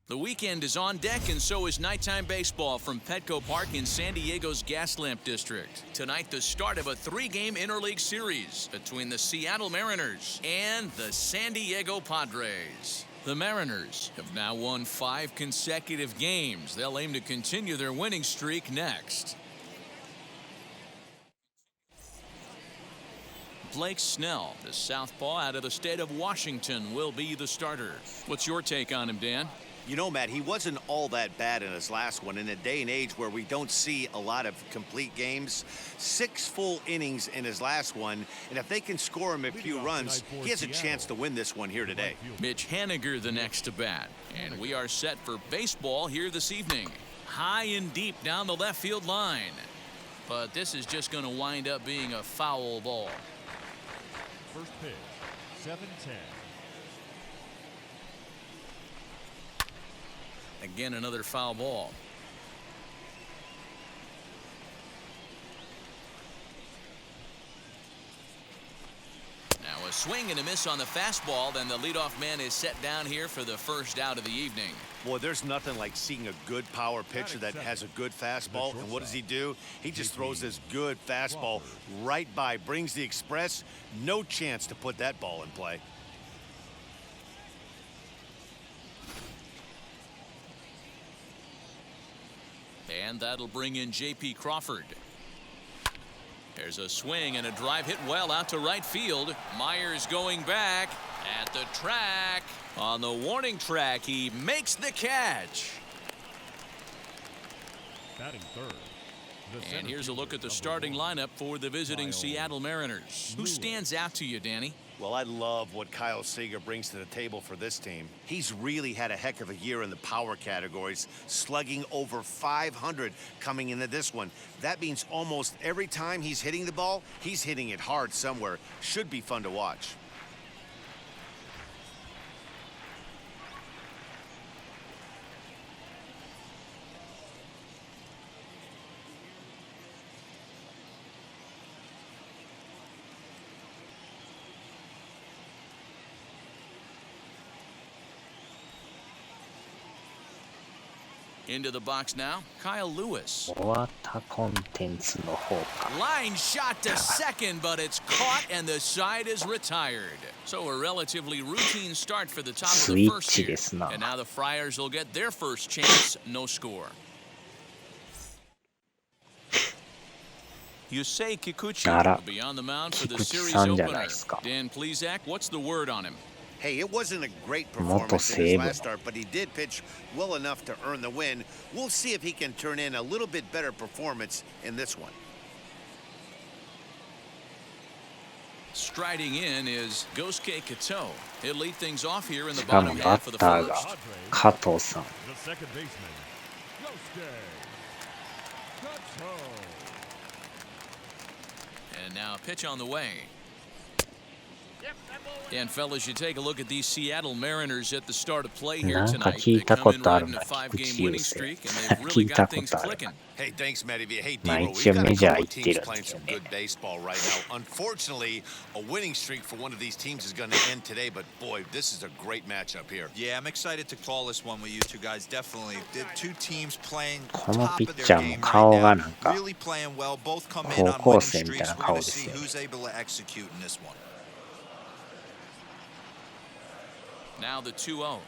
The weekend is on deck, and so is nighttime baseball from Petco Park in San Diego's Gaslamp District. Tonight, the start of a three-game interleague series between the Seattle Mariners and the San Diego Padres. The Mariners have now won 5 consecutive games. They'll aim to continue their winning streak next. Blake Snell, the southpaw out of the state of Washington, will be the starter. What's your take on him, Dan? You know, Matt, he wasn't all that bad in his last one. In a day and age where we don't see a lot of complete games, 6 full innings in his last one, and if they can score him a few runs, he has a chance to win this one here today. Mitch Haniger the next to bat, and we are set for baseball here this evening. High and deep down the left field line, but this is just going to wind up being a foul ball. First pitch, 7-10. Again, another foul ball. Now a swing and a miss on the fastball. Then the leadoff man is set down here for the first out of the evening. Boy, there's nothing like seeing a good power pitcher that has a good fastball. And what does he do? He just throws this good fastball right by, brings the express. No chance to put that ball in play. And that'll bring in J.P. Crawford. There's a swing and a drive hit well out to right field. Myers going back at the track. On the warning track, he makes the catch. Batting third. And here's a look at the starting lineup for the visiting Seattle Mariners. Who stands out to you, Danny? Well, I love what Kyle Seager brings to the table for this team. He's really had a heck of a year in the power categories, slugging over 500 coming into this one. That means almost every time he's hitting the ball, he's hitting it hard somewhere. Should be fun to watch. Into the box now, Kyle Lewis. 終わったコンテンツの方か。 Line shot to second, but it's caught and the side is retired. So a relatively routine start for the top of the first here. And now the Friars will get their first chance, no score. Yusei Kikuchi will be on the mound for the series opener. Dan Plesac, what's the word on him? Hey, it wasn't a great performance in his last start, but he did pitch well enough to earn the win. We'll see if he can turn in a little bit better performance in this one. Striding in is Gosuke Kato. He'll lead things off here in the bottom half of the first. 加藤さん。 The second baseman, Yosuke Kato. And now a pitch on the way. And fellas, you take a look at these Seattle Mariners at the start of play here tonight. They come in riding a 5-game winning streak, and they've really got things clicking. Hey, thanks, Matty. Hey, Devo, we've got a couple of teams playing some good baseball right now. Unfortunately, a winning streak for one of these teams is going to end today, but boy, this is a great matchup here. Yeah, I'm excited to call this one with you two guys. Definitely. The two teams playing この top ピ of ッ their チャーも game 顔が right なん now. か Really playing well. Both come in on 高校 winning 生みたい streaks. な We're 顔 going で to す see よね。 who's able to execute in this one. Now the 2-0.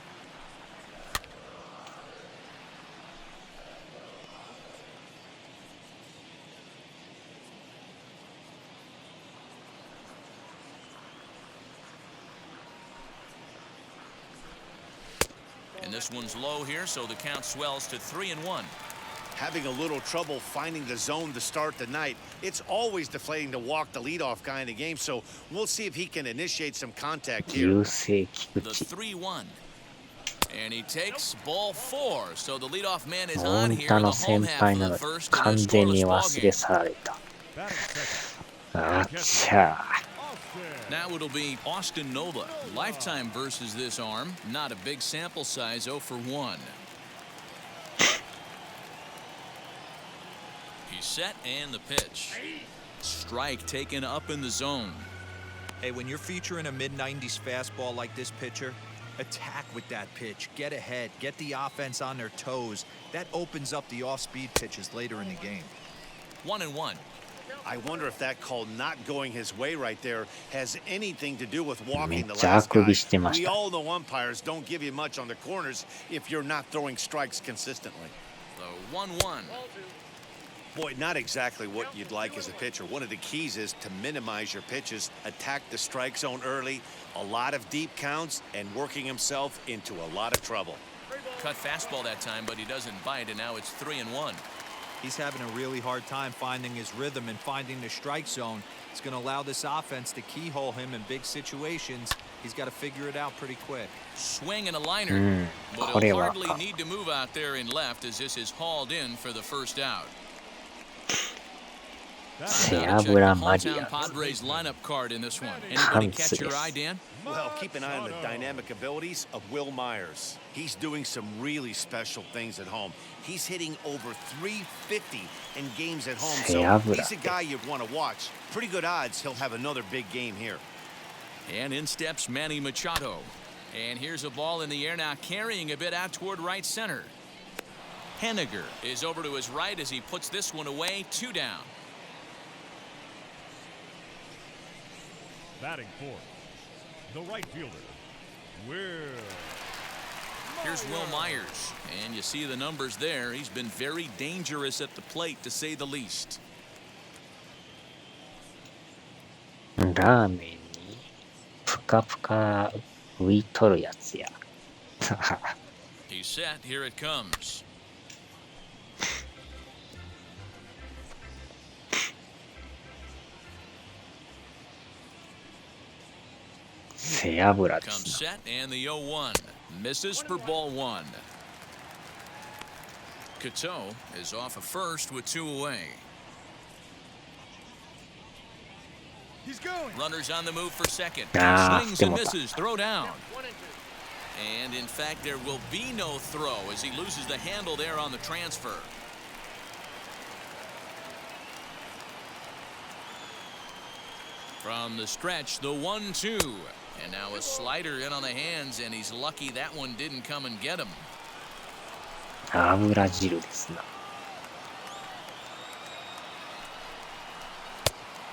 And this one's low here, so the count swells to 3-1. Having a little trouble finding the zone to start the night. It's always deflating to walk the leadoff guy in the game, so we'll see if he can initiate some contact here. 優勢菊 The 池。 3-1. And he takes ball 4, so the leadoff man is 大 on 分 here in の the 先 home half 輩 of な the のに first 完 in a 全に scoreless ball 忘れ game. 去られた。 Batting second, あっちゃ Now it'll be Austin Nola. Lifetime versus this arm. Not a big sample size, 0 for 1. He's set and the pitch. Strike taken up in the zone. Hey, when you're featuring a mid-90s fastball like this pitcher, Attack with that pitch. Get ahead. Get the offense on their toes. That opens up the off-speed pitches later in the game. 1-1. I wonder if that call not going his way right there has anything to do with walking the めっちゃあ last く guy. びしてまし We た。 all know umpires don't give you much on the corners if you're not throwing strikes consistently. The 1-1. Boy, not exactly what you'd like as a pitcher. One of the keys is to minimize your pitches, attack the strike zone early, a lot of deep counts, and working himself into a lot of trouble. Cut fastball that time, but he doesn't bite, and now it's 3-1. He's having a really hard time finding his rhythm and finding the strike zone. It's going to allow this offense to keyhole him in big situations. He's got to figure it out pretty quick. Swing and a liner. But これ he'll は hardly need to move out there in left as this is hauled in for the first out. 背 Gotta check 脂 the マリ hometown ア Padres lineup card in this one. Anybody ハン catch ツで your す eye, Dan? Well, keep an eye on the dynamic abilities of Will Myers. He's doing some really special things at home. He's hitting over 350 in games at home, so 背脂 he's a guy you'd want to watch. Pretty good odds he'll have another big game here. And in steps Manny Machado. And here's a ball in the air now, carrying a bit out toward right center. Henniger is over to his right as he puts this one away. 2 down. Batting fourth, the right fielder, Will. Here's Will Myers, and you see the numbers there. He's been very dangerous at the plate, to say the least. ラーメンにぷかぷか浮いとるやつや。 He's set. Here it comes. 背脂で Comes すな。 set, and the 0-1 misses for ball 1. Cateau is off of first with 2 away. Runners on the move for second. Ah, Swings and でもた。 misses. Throw down. And in fact, there will be no throw as he loses the handle there on the transfer. From the stretch, the 1-2. And now a slider in on the hands, and he's lucky that one didn't come and get him. 油汁ですな。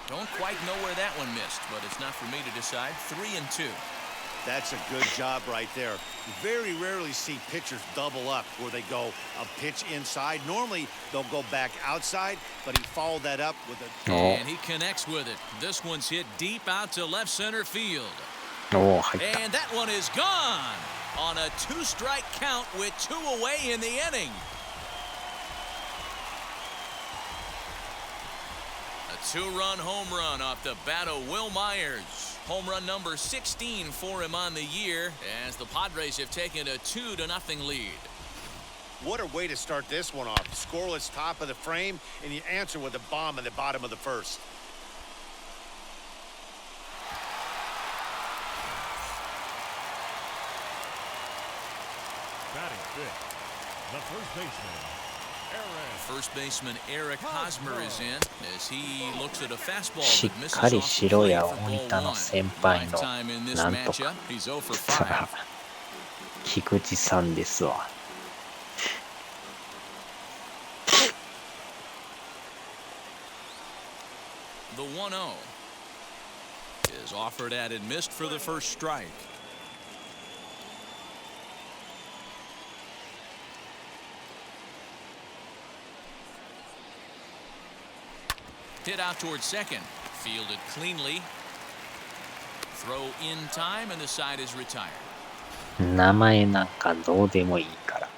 Don't quite know where that one missed, but it's not for me to decide. 3-2. That's a good job right there. You very rarely see pitchers double up where they go a pitch inside. Normally, they'll go back outside, but he followed that up with a... And he connects with it. This one's hit deep out to left center field. おお、入った。 And that one is gone on a 2-strike count with 2 away in the inning. A 2-run home run off the bat of Will Myers. Home run number 16 for him on the year as the Padres have taken a 2-0 lead. What a way to start this one off. Scoreless top of the frame, and you answer with a bomb in the bottom of the first. Batting fifth, the first baseman, Aaron. First baseman Eric Hosmer is in as he looks at a fastball しっ that misses かり off the しろ plate や、 for 大 ball 分の 1. 先輩の Lifetime in this なんと matchup. か。 He's 0 for 5. 菊池さんですわ。 The 1-0 is offered at and missed for the first strike. Hit out towards second. Fielded cleanly. Throw in time, and the side is retired. 名前なんかどうでもいいから。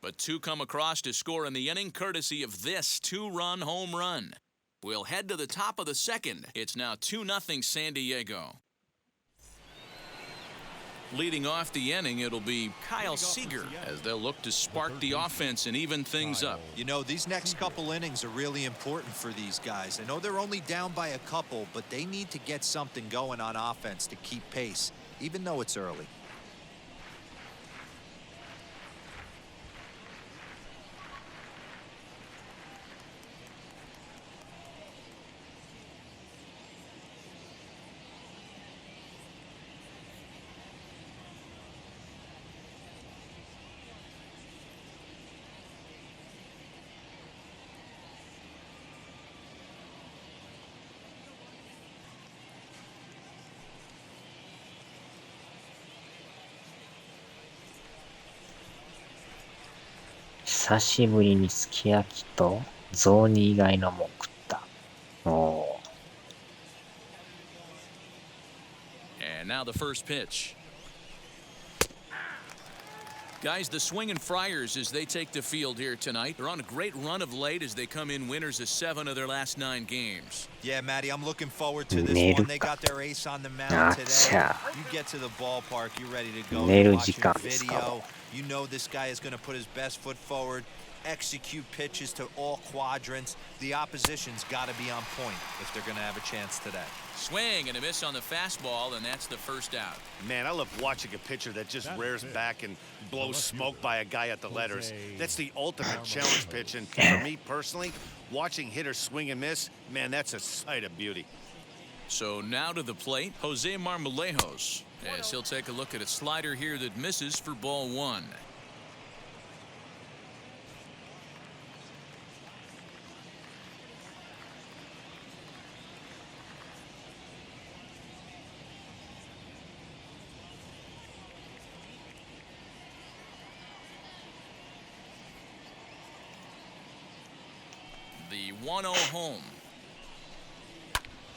But 2 come across to score in the inning, courtesy of this 2-run home run. We'll head to the top of the second. It's now 2-0 San Diego. Leading off the inning, it'll be Kyle Seager as they'll look to spark the offense and even things up. You know, these next couple innings are really important for these guys. I know they're only down by a couple, but they need to get something going on offense to keep pace, even though it's early. 久しぶりにすき焼きと雑煮以外のもん食った。おー。And now the first pitch. Guys, the swinging Friars as they take the field here tonight. They're on a great run of late as they come in winners of 7 of their last 9 games. Yeah, Matty, I'm looking forward to this one. They got their ace on the mound today. You get to the ballpark, you're ready to go. You're watching video. You know this guy is going to put his best foot forward, execute pitches to all quadrants. The opposition's got to be on point if they're going to have a chance today. Swing and a miss on the fastball, and that's the first out. Man, I love watching a pitcher that just rears back and blows smoke by a guy at the letters. That's the ultimate challenge pitch, and for me personally, watching hitters swing and miss, man, that's a sight of beauty. So now to the plate, Jose Marmolejos, as he'll take a look at a slider here that misses for ball 1. The 1-0 home.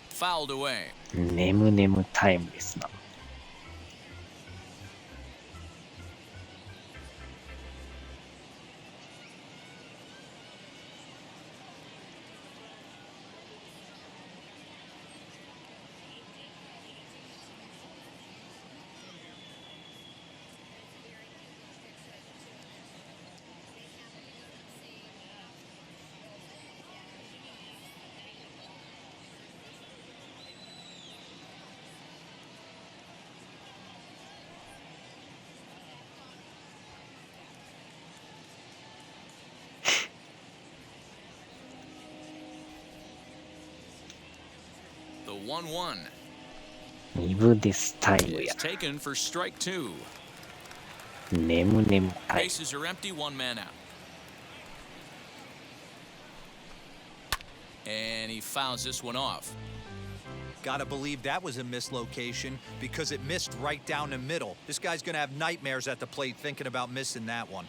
Fouled away. ねむねむタイムですな。The 1-1. 2部ですタイムや It's taken for strike 2. ねむねむタイム Bases are empty, 1 man out. And he fouls this one off. Gotta believe that was a mislocation because it missed right down the middle. This guy's gonna have nightmares at the plate thinking about missing that one.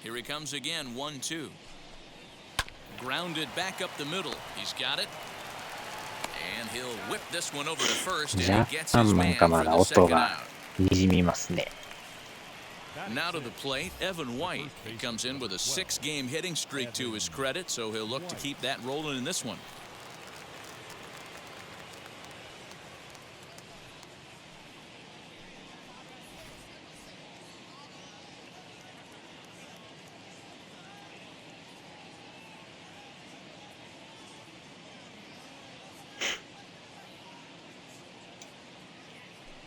Here he comes again, 1-2. Grounded back up the middle. He's got it. And he'll whip this one over to first, and 若 he gets 干 his なん man か for まだ the 音 second が out. にじみますね。 Now to the plate, Evan White. He comes in with a 6-game hitting streak to his credit, so he'll look to keep that rolling in this one.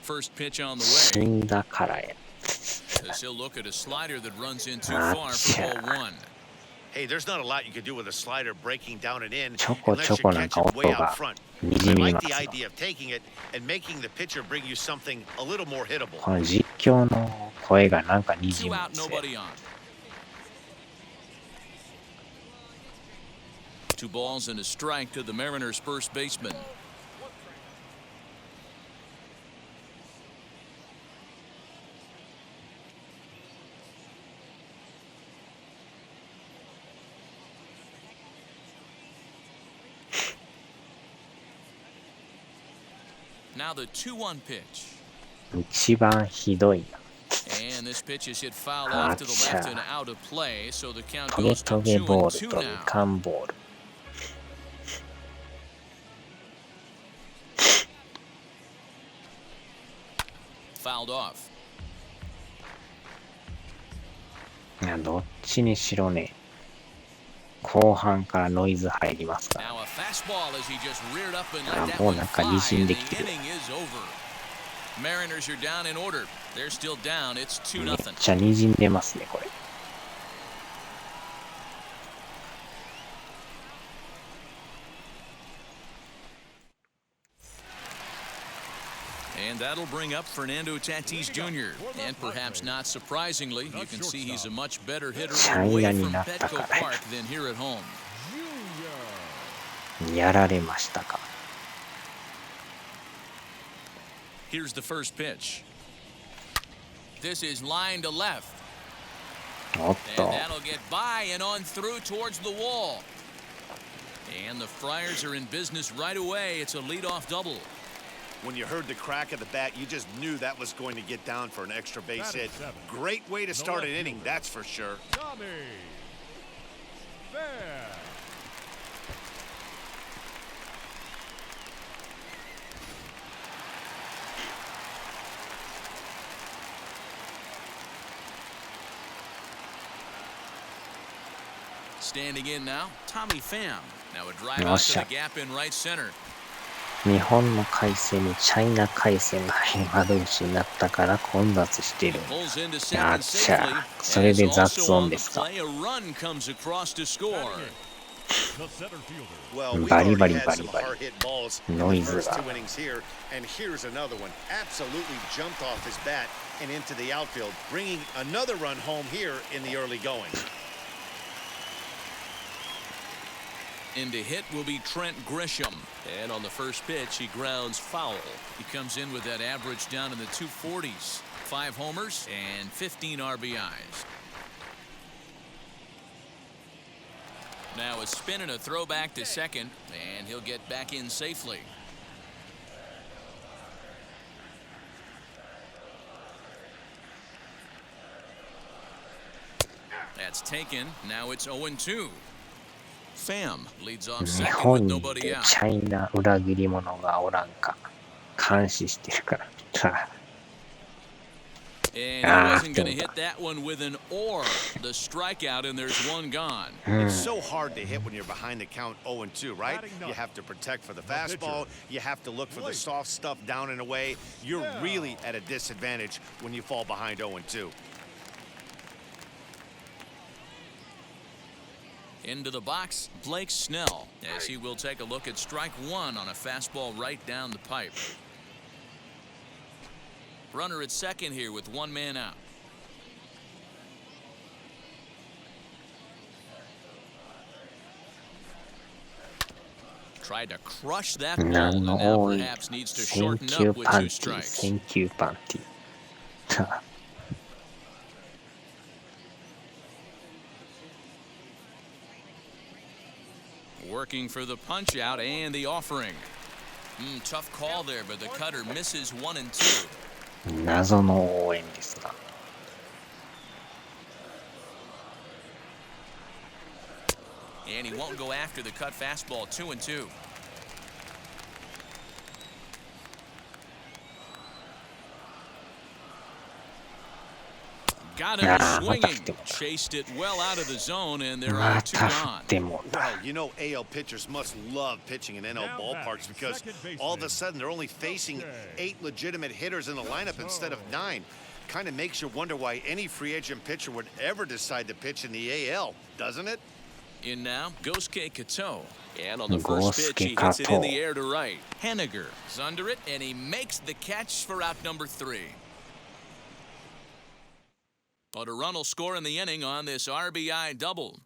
First pitch on the 死 way. んだからや。 As he'll look at a slider that runs in too far for ball 1. Hey, there's not a lot you can do with a slider breaking down and in ちょこ unless ちょ you こなん catch か it 音 way が out front. にじ I み like ま the すよ。 idea of taking it and making the pitcher bring you something a little more hittable. この実況の声がなんかにじ 2 むん out, ですよ。 nobody on. 2 balls and a strike to the Mariners' first baseman. Now the 2-1 pitch. 一番ひどいな。 And this pitch is hit foul off to the left and out of play, so the count トゲ goes ト to ゲ 2 and ボール 2 とみ now. かんボール。Fouled off. いやどっちにしろね、後半からノイズ入りますから。 Now a fastball as he just reared up and あ let that もう one なんか fly, にじん and で the きてる。 inning is over. Mariners are down in order. They're still down. It's 2-0. めっちゃにじんでますね、これ。And that'll bring up Fernando Tatis Jr. And perhaps not surprisingly, you can see he's a much better hitter away from Petco Park than here at home. やられましたか。 Here's the first pitch. This is line to left. おっ And と。 that'll get by and on through towards the wall. And the Friars are in business right away. It's a leadoff double. When you heard the crack of the bat, you just knew that was going to get down for an extra base hit. Great way to start an inning, that's for sure. Tommy. Fair. Standing in now, Tommy Pham. Now a drive out to the gap in right center. 日本の回線にチャイナ回線が窓口になったから混雑してる。あっちゃ、それで雑音ですか。バリバリバリバリ。ノイズが。And here's another one. Absolutely jumped off his bat and into the outfield, bringing another run home here in the early going. In to hit will be Trent Grisham. And on the first pitch, he grounds foul. He comes in with that average down in the 240s. 5 homers and 15 RBIs. Now a spin and a throwback to second, and he'll get back in safely. That's taken. Now it's 0-2. Pham leads off 日 second 本 with に nobody チ out. ャイナ裏切り者がおらんか監視してるから。 And he wasn't going to hit that one with an or. The strikeout, and there's one gone. It's so hard to hit when you're behind the count 0-2, right? You have to protect for the fastball. You have to look for the soft stuff down and away. You're really at a disadvantage when you fall behind 0-2. Into the box, Blake Snell, as he will take a look at strike one on a fastball right down the pipe. Runner at second here with one man out. Tried to crush that ball, and now perhaps needs to shorten up with 2 strikes. センキューパンティ。 Working for the punch out and the offering. Tough call there, but the cutter misses 1 and 2. 謎の応援ですな。 And he won't go after the cut fastball. 2 and 2. Got him swinging. Chased it well out of the zone, and there are 2 gone. Well, you know AL pitchers must love pitching in NL ballparks because all of a sudden they're only facing 8 legitimate hitters in the lineup instead of 9. Kind of makes you wonder why any free agent pitcher would ever decide to pitch in the AL, doesn't it? In now, Gosuke Kato. And on the first pitch, he hits it in the air to right. Henniger is under it, and he makes the catch for out number 3. But a run will score in the inning on this RBI double.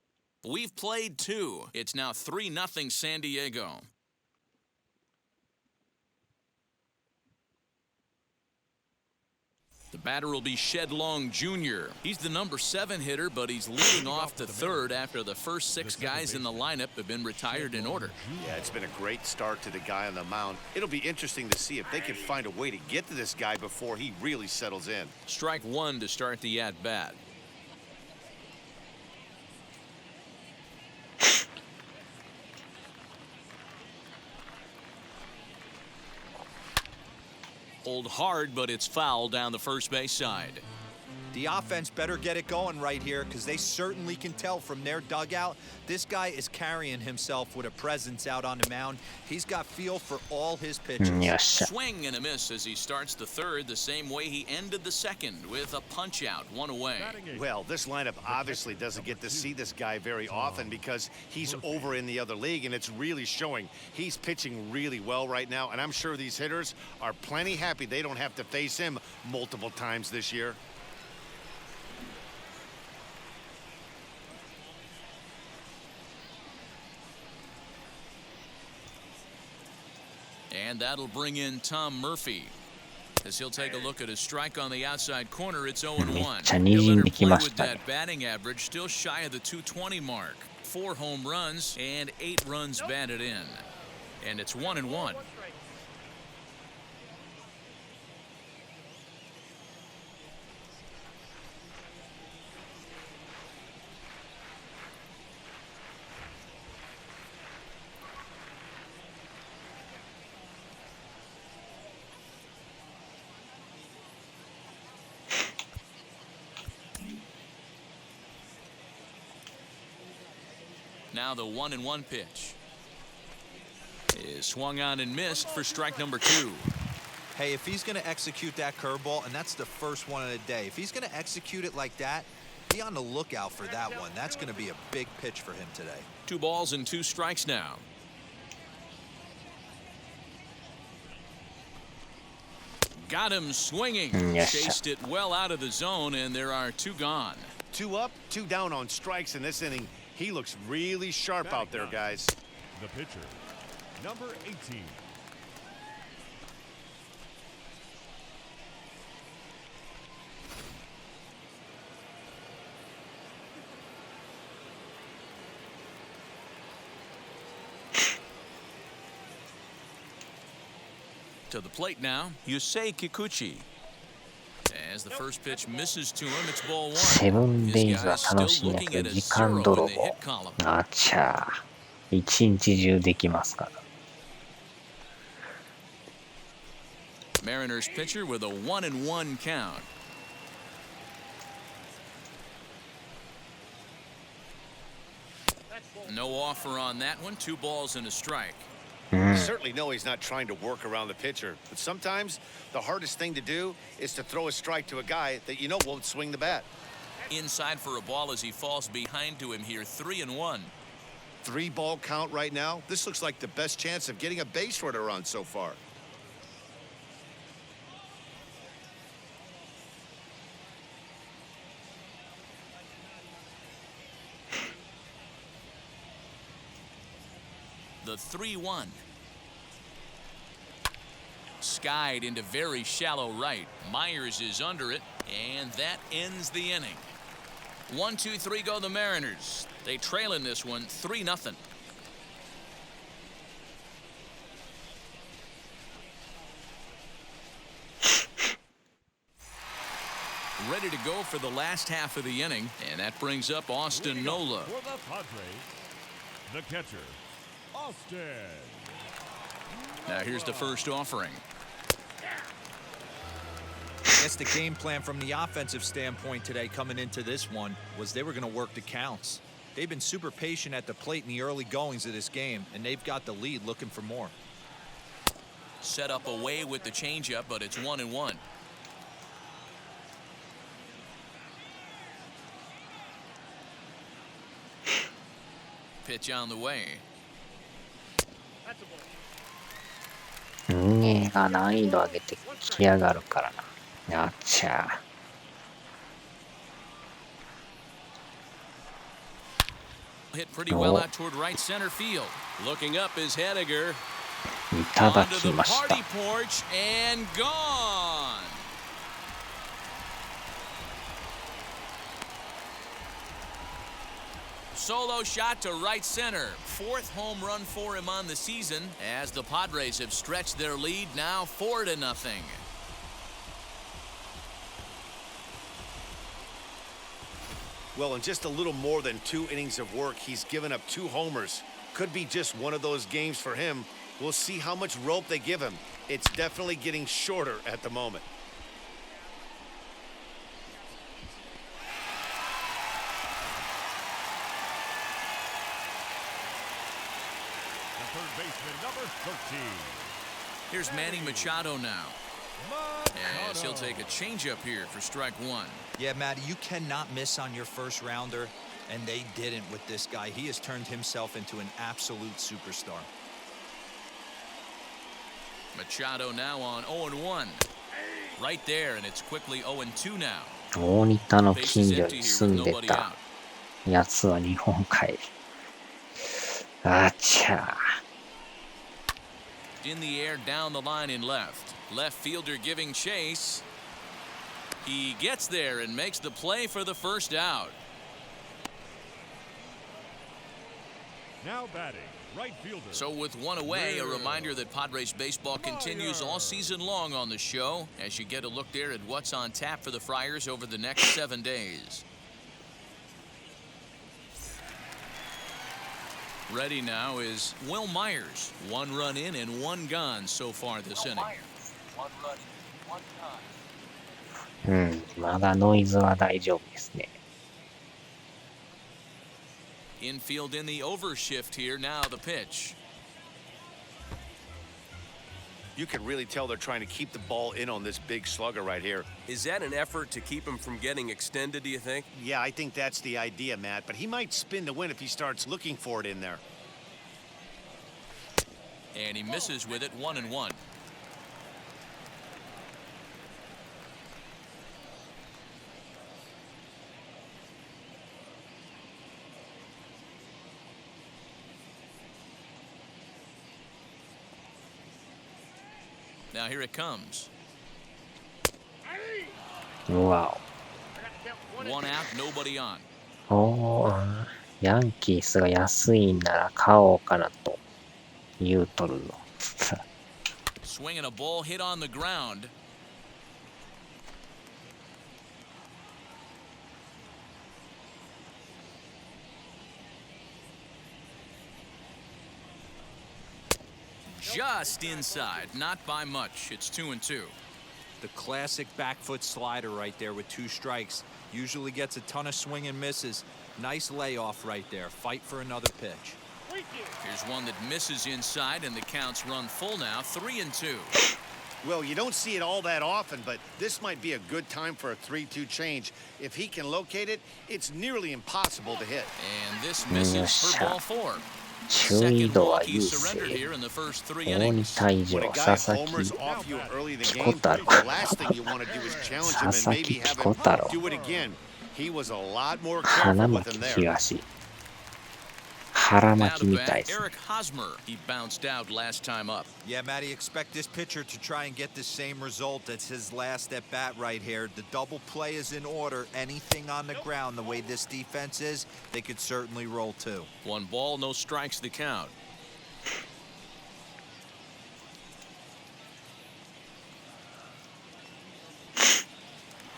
We've played 2. It's now 3-0 San Diego. The batter will be Shed Long Jr. He's the number 7 hitter, but he's leading off the third after the first 6 guys in the lineup have been retired in order. Yeah, it's been a great start to the guy on the mound. It'll be interesting to see if they can find a way to get to this guy before he really settles in. Strike 1 to start the at-bat. Hold hard, but it's foul down the first base side. The offense better get it going right here because they certainly can tell from their dugout. This guy is carrying himself with a presence out on the mound. He's got feel for all his pitches. Swing and a miss as he starts the third the same way he ended the second with a punch out, one away. Well, this lineup obviously doesn't get to see this guy very often because he's over in the other league, and it's really showing. He's pitching really well right now, and I'm sure these hitters are plenty happy they don't have to face him multiple times this year. And that'll bring in Tom Murphy. As he'll take a look at his strike on the outside corner, it's 0-1. He'll enter play with that batting average still shy of the 220 mark. 4 home runs and 8 runs batted in. And it's 1-1. Now the 1-1 pitch is swung on and missed for strike number 2. Hey, if he's going to execute that curveball, and that's the first one of the day, if he's going to execute it like that, be on the lookout for that one. That's going to be a big pitch for him today. 2 balls and 2 strikes now. Got him swinging. Chased it well out of the zone, and there are 2 gone. 2 up, 2 down on strikes in this inning. He looks really sharp out there, guys. The pitcher, number 18. To the plate now, Yusei Kikuchi. As the first pitch misses to him, it's ball 1. セブンデイズは楽しいんやけど、時間泥棒。あちゃー。一日中できますから。Mariners pitcher with a 1-1 count. No offer on that one. 2 balls and a strike. Certainly know he's not trying to work around the pitcher, but sometimes the hardest thing to do is to throw a strike to a guy that you know won't swing the bat. Inside for a ball as he falls behind to him here. 3-1. 3-ball count right now. This looks like the best chance of getting a base runner on so far. The 3-1. Skied into very shallow right. Myers is under it, and that ends the inning. 1-2-3 go the Mariners. They trail in this one 3-0. Ready to go for the last half of the inning, and that brings up Austin Nola. For the Padres, the catcher, Austin. Now here's the first offering. I guess the game plan from the offensive standpoint today coming into this one was they were going to work the counts. They've been super patient at the plate in the early goings of this game, and they've got the lead looking for more. Set up away with the changeup, but it's 1-1. Pitch on the way. 人間が難易度上げてきやがるからな。あっちゃー。 Hit pretty well out toward right center field. Looking up is Hediger. いただきました。 Party porch and gone. Solo shot to right center. 4th home run for him on the season as the Padres have stretched their lead now 4-0. Well, in just a little more than 2 innings of work, he's given up 2 homers. Could be just one of those games for him. We'll see how much rope they give him. It's definitely getting shorter at the moment. third baseman, number 13. Here's Manny Machado now. As he'll take a changeup here for strike one. Yeah, Matty, you cannot miss on your first rounder, and they didn't with this guy. He has turned himself into an absolute superstar. Machado now on 0-1. Right there, and it's quickly 0-2 now. 大仁田の近所に住んでたやつは日本帰り。あちゃ。In the air, down the line in left. Left fielder giving chase. He gets there and makes the play for the first out. Now batting, right fielder. So with one away, a reminder that Padres baseball continues all season long on the show as you get a look there at what's on tap for the Friars over the next 7 days. Ready now is Will Myers. 1 run in and 1 gone so far this inning. まだノイズは大丈夫ですね。Infield in the overshift here. Now the pitch. You can really tell they're trying to keep the ball in on this big slugger right here. Is that an effort to keep him from getting extended, do you think? Yeah, I think that's the idea, Matt, but he might spin to win if he starts looking for it in there. And he misses with it. 1-1. Now here it comes. Wow. 1 out, nobody on. ヤンキースが安いんなら買おうかなと言うとるぞ。Swinging a ball hit on the ground. Just inside, not by much. It's 2-2. The classic back foot slider right there with 2 strikes. Usually gets a ton of swing and misses. Nice layoff right there. Fight for another pitch. Here's one that misses inside, and the count's run full now. 3-2. Well, you don't see it all that often, but this might be a good time for a 3-2 change. If he can locate it, it's nearly impossible to hit. And this misses for ball 4. 注意度は優勢。大仁田以上、佐々木ピコ太郎。佐々木ピコ太郎。花巻東。腹巻きみたいです。Yeah, Matty, expect this pitcher to try and get the same result as his last at bat right here. The double play is in order. Anything on the ground, the way this defense is, they could certainly roll 2. 1 ball, no strikes the count.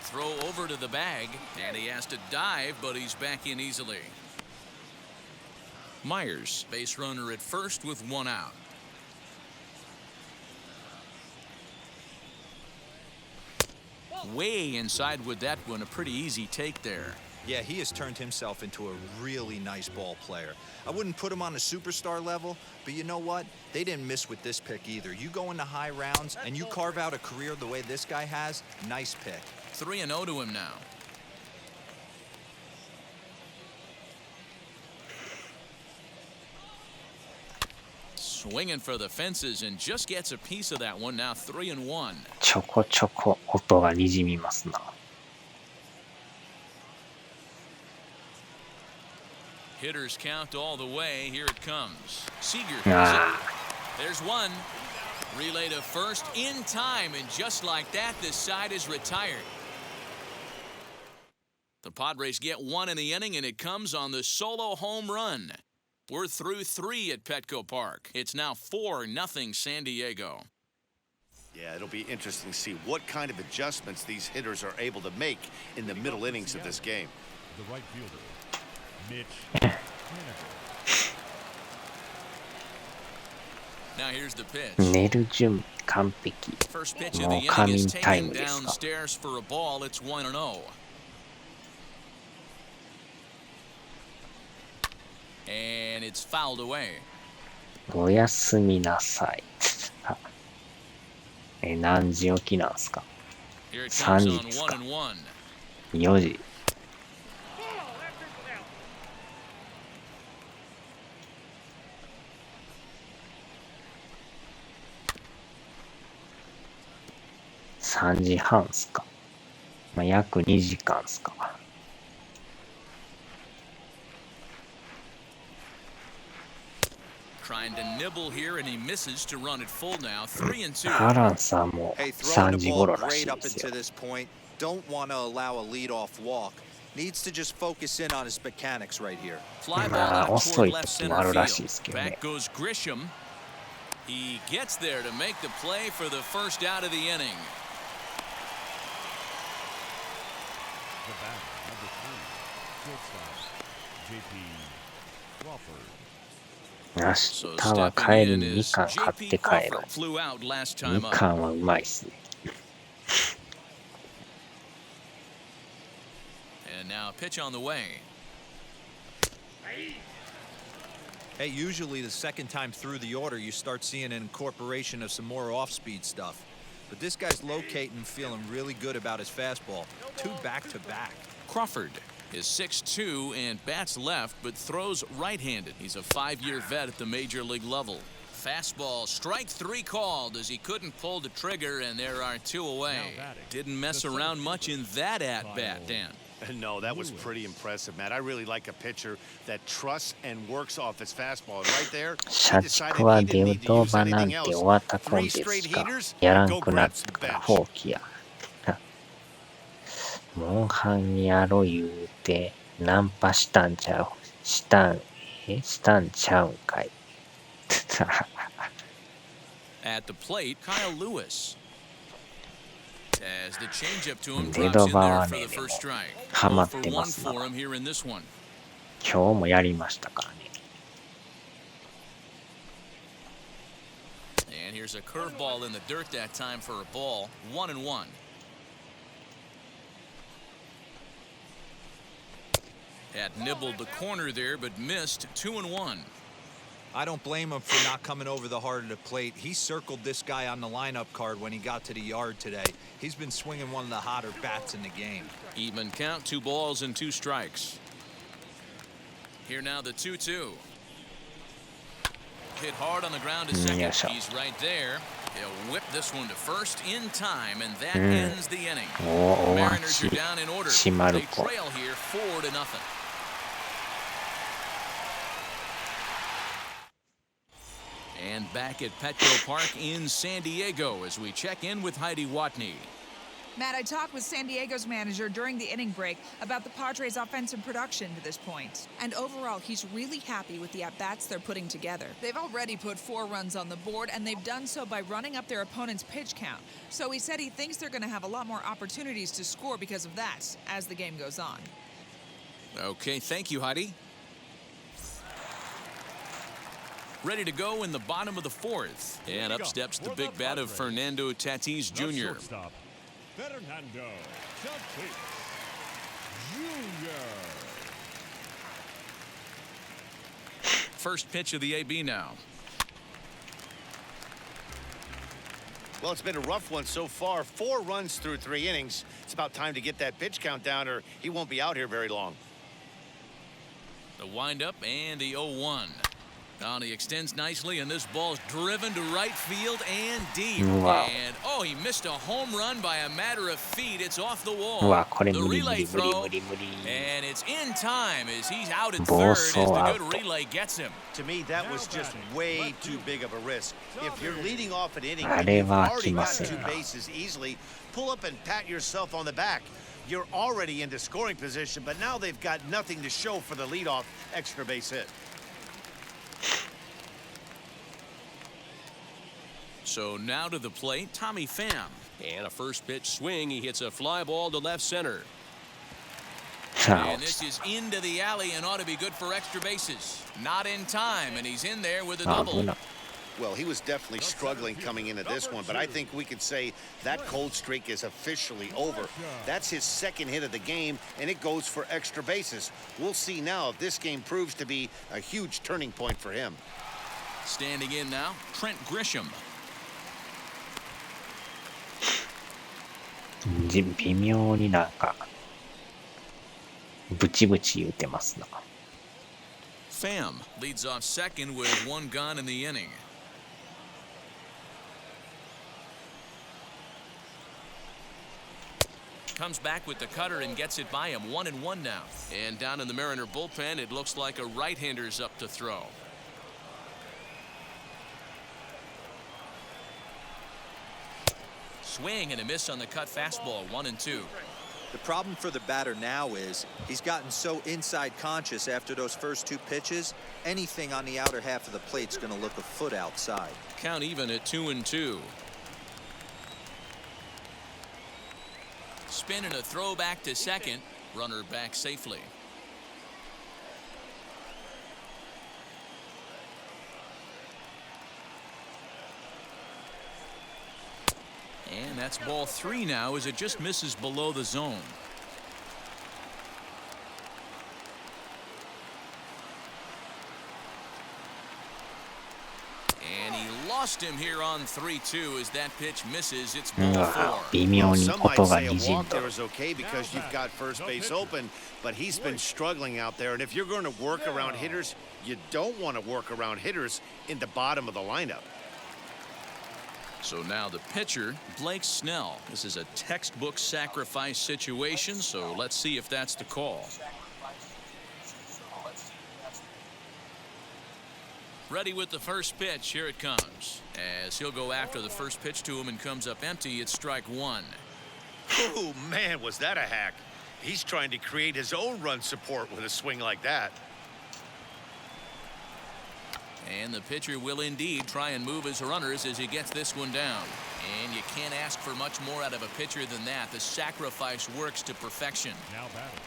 Throw over to the bag, and he has to dive, but he's back in easily. Myers, base runner at first with 1 out. Way inside with that one, a pretty easy take there. Yeah, he has turned himself into a really nice ball player. I wouldn't put him on a superstar level, but you know what? They didn't miss with this pick either. You go into high rounds and you carve out a career the way this guy has, nice pick. 3-0 to him now. Swinging for the fences and just gets a piece of that one. Now 3-1. ちょこちょこ音がにじみますな。Hitters count all the way. Here it comes. Seager. There's one. Relay to first in time, and just like that, this side is retired. The Padres get 1 in the inning, and it comes on the solo home run. We're through 3 at Petco Park. It's now 4-0 San Diego. Yeah, it'll be interesting to see what kind of adjustments these hitters are able to make in the middle innings of this game. The right fielder, Mitch. Now here's the pitch. 寝る準備完璧。 First pitch of も the う仮 inning 眠 is タイ taken ムですか。 downstairs for a ball. It's 1-0. And it's fouled away. おやすみなさい。何時起きなんすか？ 3 時ですか？ 4時。3時半っすか？まあ、約2時間っすか。ハランさんも3時頃らしいですよ。Don't want to allow a leadoff walk. Needs to just focus in on his mechanics right here. まあ遅い時もあるらしいですけどね。 He gets there to make the play for the first out of the inning. The batter, number 3, shortstop, JP Crawford. 明日は帰りにみかん買って帰ろう。みかんはうまいっすね。And now pitch on the way. Hey, usually the second time through the order, you start seeing an incorporation of some more off-speed stuff. But this guy's locating and feeling really good about his fastball. 2 back-to-back. Crawford is 6'2" and bats left, but throws right-handed. He's a 5-year vet at the major league level. Fastball, strike 3 called as he couldn't pull the trigger, and there are 2 away. Didn't mess around much in that at-bat, Dan. No, that was pretty impressive, Matt. I really like a pitcher that trusts and works off his fastball. Right there, 社畜はデブドーバなんて終わったコンテンツかやらんくなったから放棄や。モンハンやろ言うてナンパしたんちゃうんちゃうんかい。At the plate, Kyle Lewis. As the changeup to him デ drops ド in バ there は for ね、 the でも first strike. ハマっ 1 for てま 1すな。 for him here in this one. 今日もやりましたからね。And here's a curveball in the dirt that time for a ball. 1-1. Had nibbled the corner there, but missed. 2-1. I don't blame him for not coming over the heart of the plate. He circled this guy on the lineup card when he got to the yard today. He's been swinging one of the hotter bats in the game. Even count, 2 balls and 2 strikes. Here now the 2-2. Hit hard on the ground to second. He's right there. He'll whip this one to first in time, and that ends the inning. Mariners are down in order. They trail here 4-0. And back at Petco Park in San Diego as we check in with Heidi Watney. Matt, I talked with San Diego's manager during the inning break about the Padres' offensive production to this point. And overall, he's really happy with the at-bats they're putting together. They've already put 4 runs on the board, and they've done so by running up their opponent's pitch count. So he said he thinks they're going to have a lot more opportunities to score because of that as the game goes on. Okay, thank you, Heidi. Ready to go in the bottom of the 4th. And up steps the big bat of Fernando Tatis Jr. Fernando Tatis Jr. First pitch of the AB now. Well, it's been a rough one so far. 4 runs through 3 innings. It's about time to get that pitch count down, or he won't be out here very long. The windup and the 0-1. Now he extends nicely, and this ball's driven to right field and deep. Wow. And, oh, he missed a home run by a matter of feet. It's off the wall. The relay throw, and it's in time as he's out at third as the good relay gets him. To me, that was just way too big of a risk. If you're leading off an inning あ and れ you've は already 来ま got せん 2 な。 bases easily, pull up and pat yourself on the back. You're already into scoring position, but now they've got nothing to show for the leadoff extra base hit. So now to the plate, Tommy Pham. And a first pitch swing. He hits a fly ball to left center. And this is into the alley and ought to be good for extra bases. Not in time, and he's in there with a double. Well, he was definitely struggling coming into this one, but I think we could say that cold streak is officially over. That's his 2nd hit of the game, and it goes for extra bases. We'll see now if this game proves to be a huge turning point for him. Standing in now, Trent Grisham. 微妙になんかブチブチ言うてますな。Pham leads off second with one gone in the inning. Comes back with the cutter and gets it by him. 1-1 now. And down in the Mariner bullpen, it looks like a right-hander's up to throw. Swing and a miss on the cut fastball. 1-2. The problem for the batter now is he's gotten so inside conscious after those first two pitches. Anything on the outer half of the plate's going to look a foot outside. Count even at 2-2. Spin and a throw back to second. Runner back safely. And that's ball 3 now as it just misses below the zone. And he lost him here on 3-2 as that pitch misses. It's ball 4. 微妙に Some might 音が say a にじん walk ど there る。 is okay because you've got first base open, but he's been struggling out there. And if you're going to work around hitters, you don't want to work around hitters in the bottom of the lineup. So now the pitcher, Blake Snell. This is a textbook sacrifice situation, so let's see if that's the call. Ready with the first pitch. Here it comes. As he'll go after the first pitch to him and comes up empty, it's strike 1. Oh, man, was that a hack. He's trying to create his own run support with a swing like that. And the pitcher will indeed try and move his runners as he gets this one down. And you can't ask for much more out of a pitcher than that. The sacrifice works to perfection. Now batting.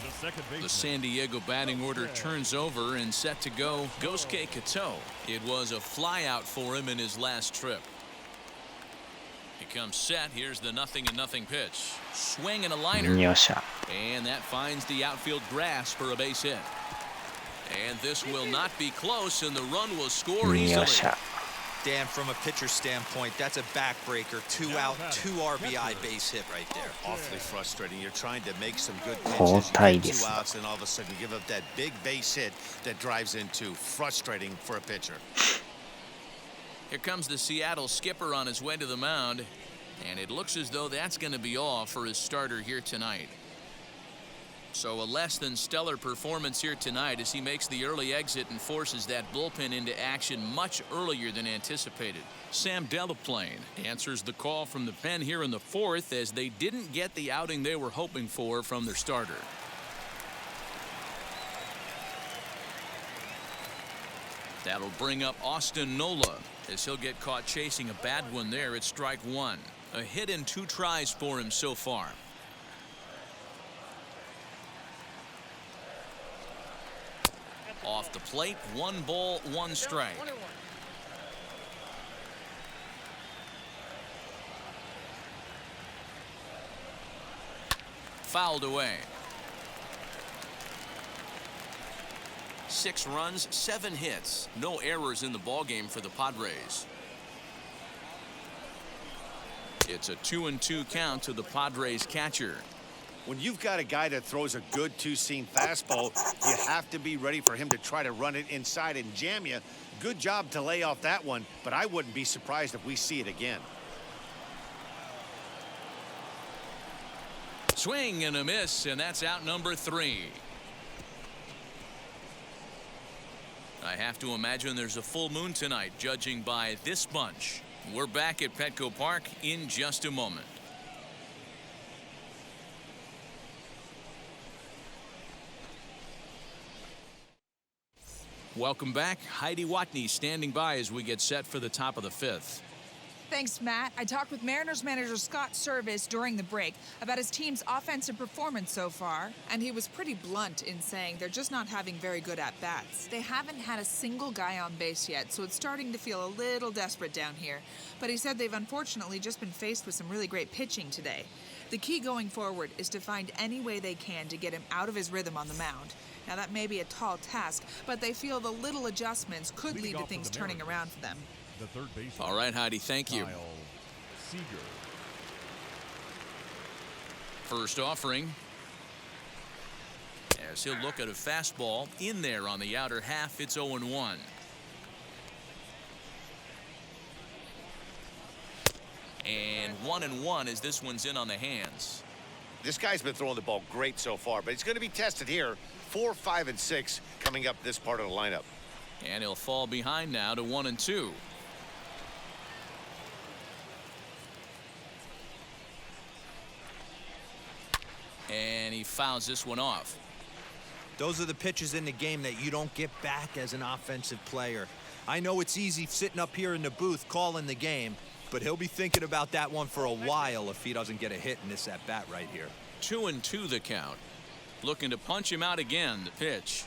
The second baseman. The San Diego batting order turns over and set to go Gosuke Kato. It was a flyout for him in his last trip. He comes set. Here's the 0-0 pitch. Swing and a liner. よっしゃ。 And that finds the outfield grass for a base hit. And this will not be close, and the run will score よっ easily. しゃ。 Dan, from a pitcher standpoint, that's a backbreaker. 2 out, 2 RBI base hit right there. Awfully frustrating. You're trying to make some good 交 pitches. 代 You で get す 2 な。 outs, and all of a sudden you give up that big base hit that drives into frustrating for a pitcher. Here comes the Seattle skipper on his way to the mound, and it looks as though that's going to be all for his starter here tonight. So a less than stellar performance here tonight as he makes the early exit and forces that bullpen into action much earlier than anticipated. Sam Delaplane answers the call from the pen here in the 4th as they didn't get the outing they were hoping for from their starter. That'll bring up Austin Nola as he'll get caught chasing a bad one there at strike 1. A hit in 2 tries for him so far. Off the plate, 1 ball, 1 strike. Fouled away. 6 runs, 7 hits. No errors in the ballgame for the Padres. It's a 2-2 count to the Padres catcher. When you've got a guy that throws a good two-seam fastball, you have to be ready for him to try to run it inside and jam you. Good job to lay off that one, but I wouldn't be surprised if we see it again. Swing and a miss, and that's out number 3. I have to imagine there's a full moon tonight, judging by this bunch. We're back at Petco Park in just a moment. Welcome back. Heidi Watney standing by as we get set for the top of the 5th. Thanks, Matt. I talked with Mariners manager Scott Service during the break about his team's offensive performance so far, and he was pretty blunt in saying they're just not having very good at-bats. They haven't had a single guy on base yet, so it's starting to feel a little desperate down here. But he said they've unfortunately just been faced with some really great pitching today. The key going forward is to find any way they can to get him out of his rhythm on the mound. Now, that may be a tall task, but they feel the little adjustments could lead to things turning around for them. The third baseman. All right, Heidi, thank you. Kyle Seager. First offering. As he'll look at a fastball in there on the outer half, it's 0-1. And 1-1 as this one's in on the hands. This guy's been throwing the ball great so far, but he's going to be tested here. 4, 5, and 6 coming up this part of the lineup. And he'll fall behind now to 1-2. And he fouls this one off. Those are the pitches in the game that you don't get back as an offensive player. I know it's easy sitting up here in the booth calling the game, but he'll be thinking about that one for a while if he doesn't get a hit in this at bat right here. 2-2 the count. Looking to punch him out again. The pitch.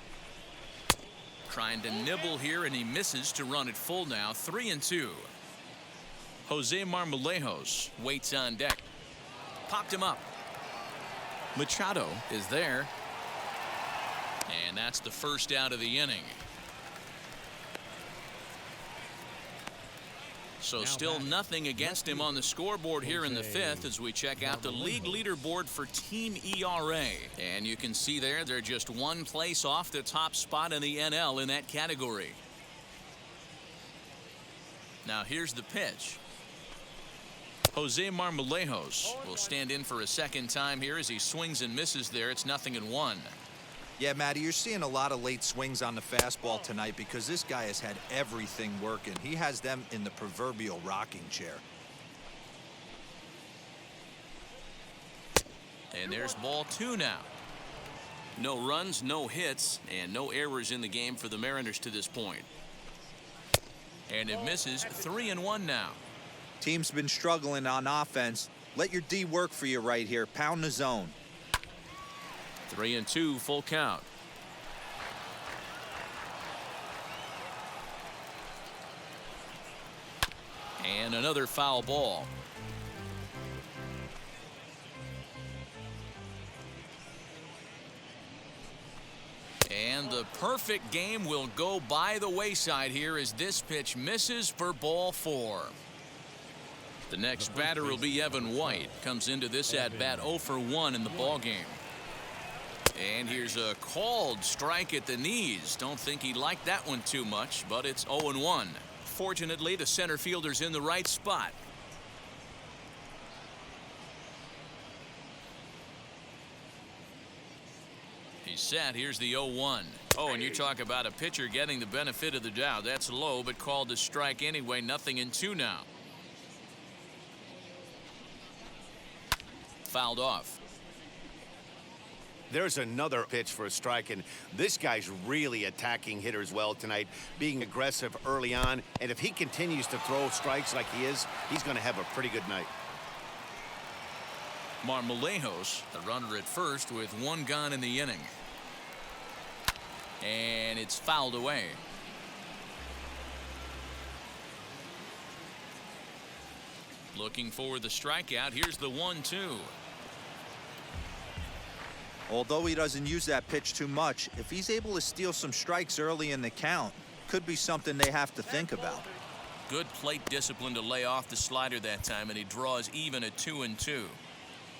Trying to nibble here, and he misses to run it full now. 3-2. Jose Marmolejos waits on deck. Popped him up. Machado is there. And that's the first out of the inning. So still nothing against him on the scoreboard here in the fifth as we check out the league leaderboard for team ERA. And you can see there they're just one place off the top spot in the NL in that category. Now here's the pitch. Jose Marmolejos will stand in for a second time here as he swings and misses there. It's 0-1. Yeah, Matty, you're seeing a lot of late swings on the fastball tonight because this guy has had everything working. He has them in the proverbial rocking chair. And there's ball 2 now. No runs, no hits, and no errors in the game for the Mariners to this point. And it misses. 3-1 now. Team's been struggling on offense. Let your D work for you right here. Pound the zone. 3-2 full count. And another foul ball. And the perfect game will go by the wayside here as this pitch misses for ball 4. The next batter will be Evan White. Comes into this at bat 0 for 1 in the ball game. And here's a called strike at the knees. Don't think he liked that one too much, but it's 0-1. Fortunately, the center fielder's in the right spot. He's set. Here's the 0-1. Oh, and you talk about a pitcher getting the benefit of the doubt. That's low, but called to strike anyway. 0-2 now. Fouled off. There's another pitch for a strike, and this guy's really attacking hitters well tonight, being aggressive early on. And if he continues to throw strikes like he is, he's going to have a pretty good night. Marmolejos, the runner at first with 1 gone in the inning. And it's fouled away. Looking for the strikeout. Here's the 1-2. Although he doesn't use that pitch too much, if he's able to steal some strikes early in the count, could be something they have to think about. Good plate discipline to lay off the slider that time, and he draws even at 2-2.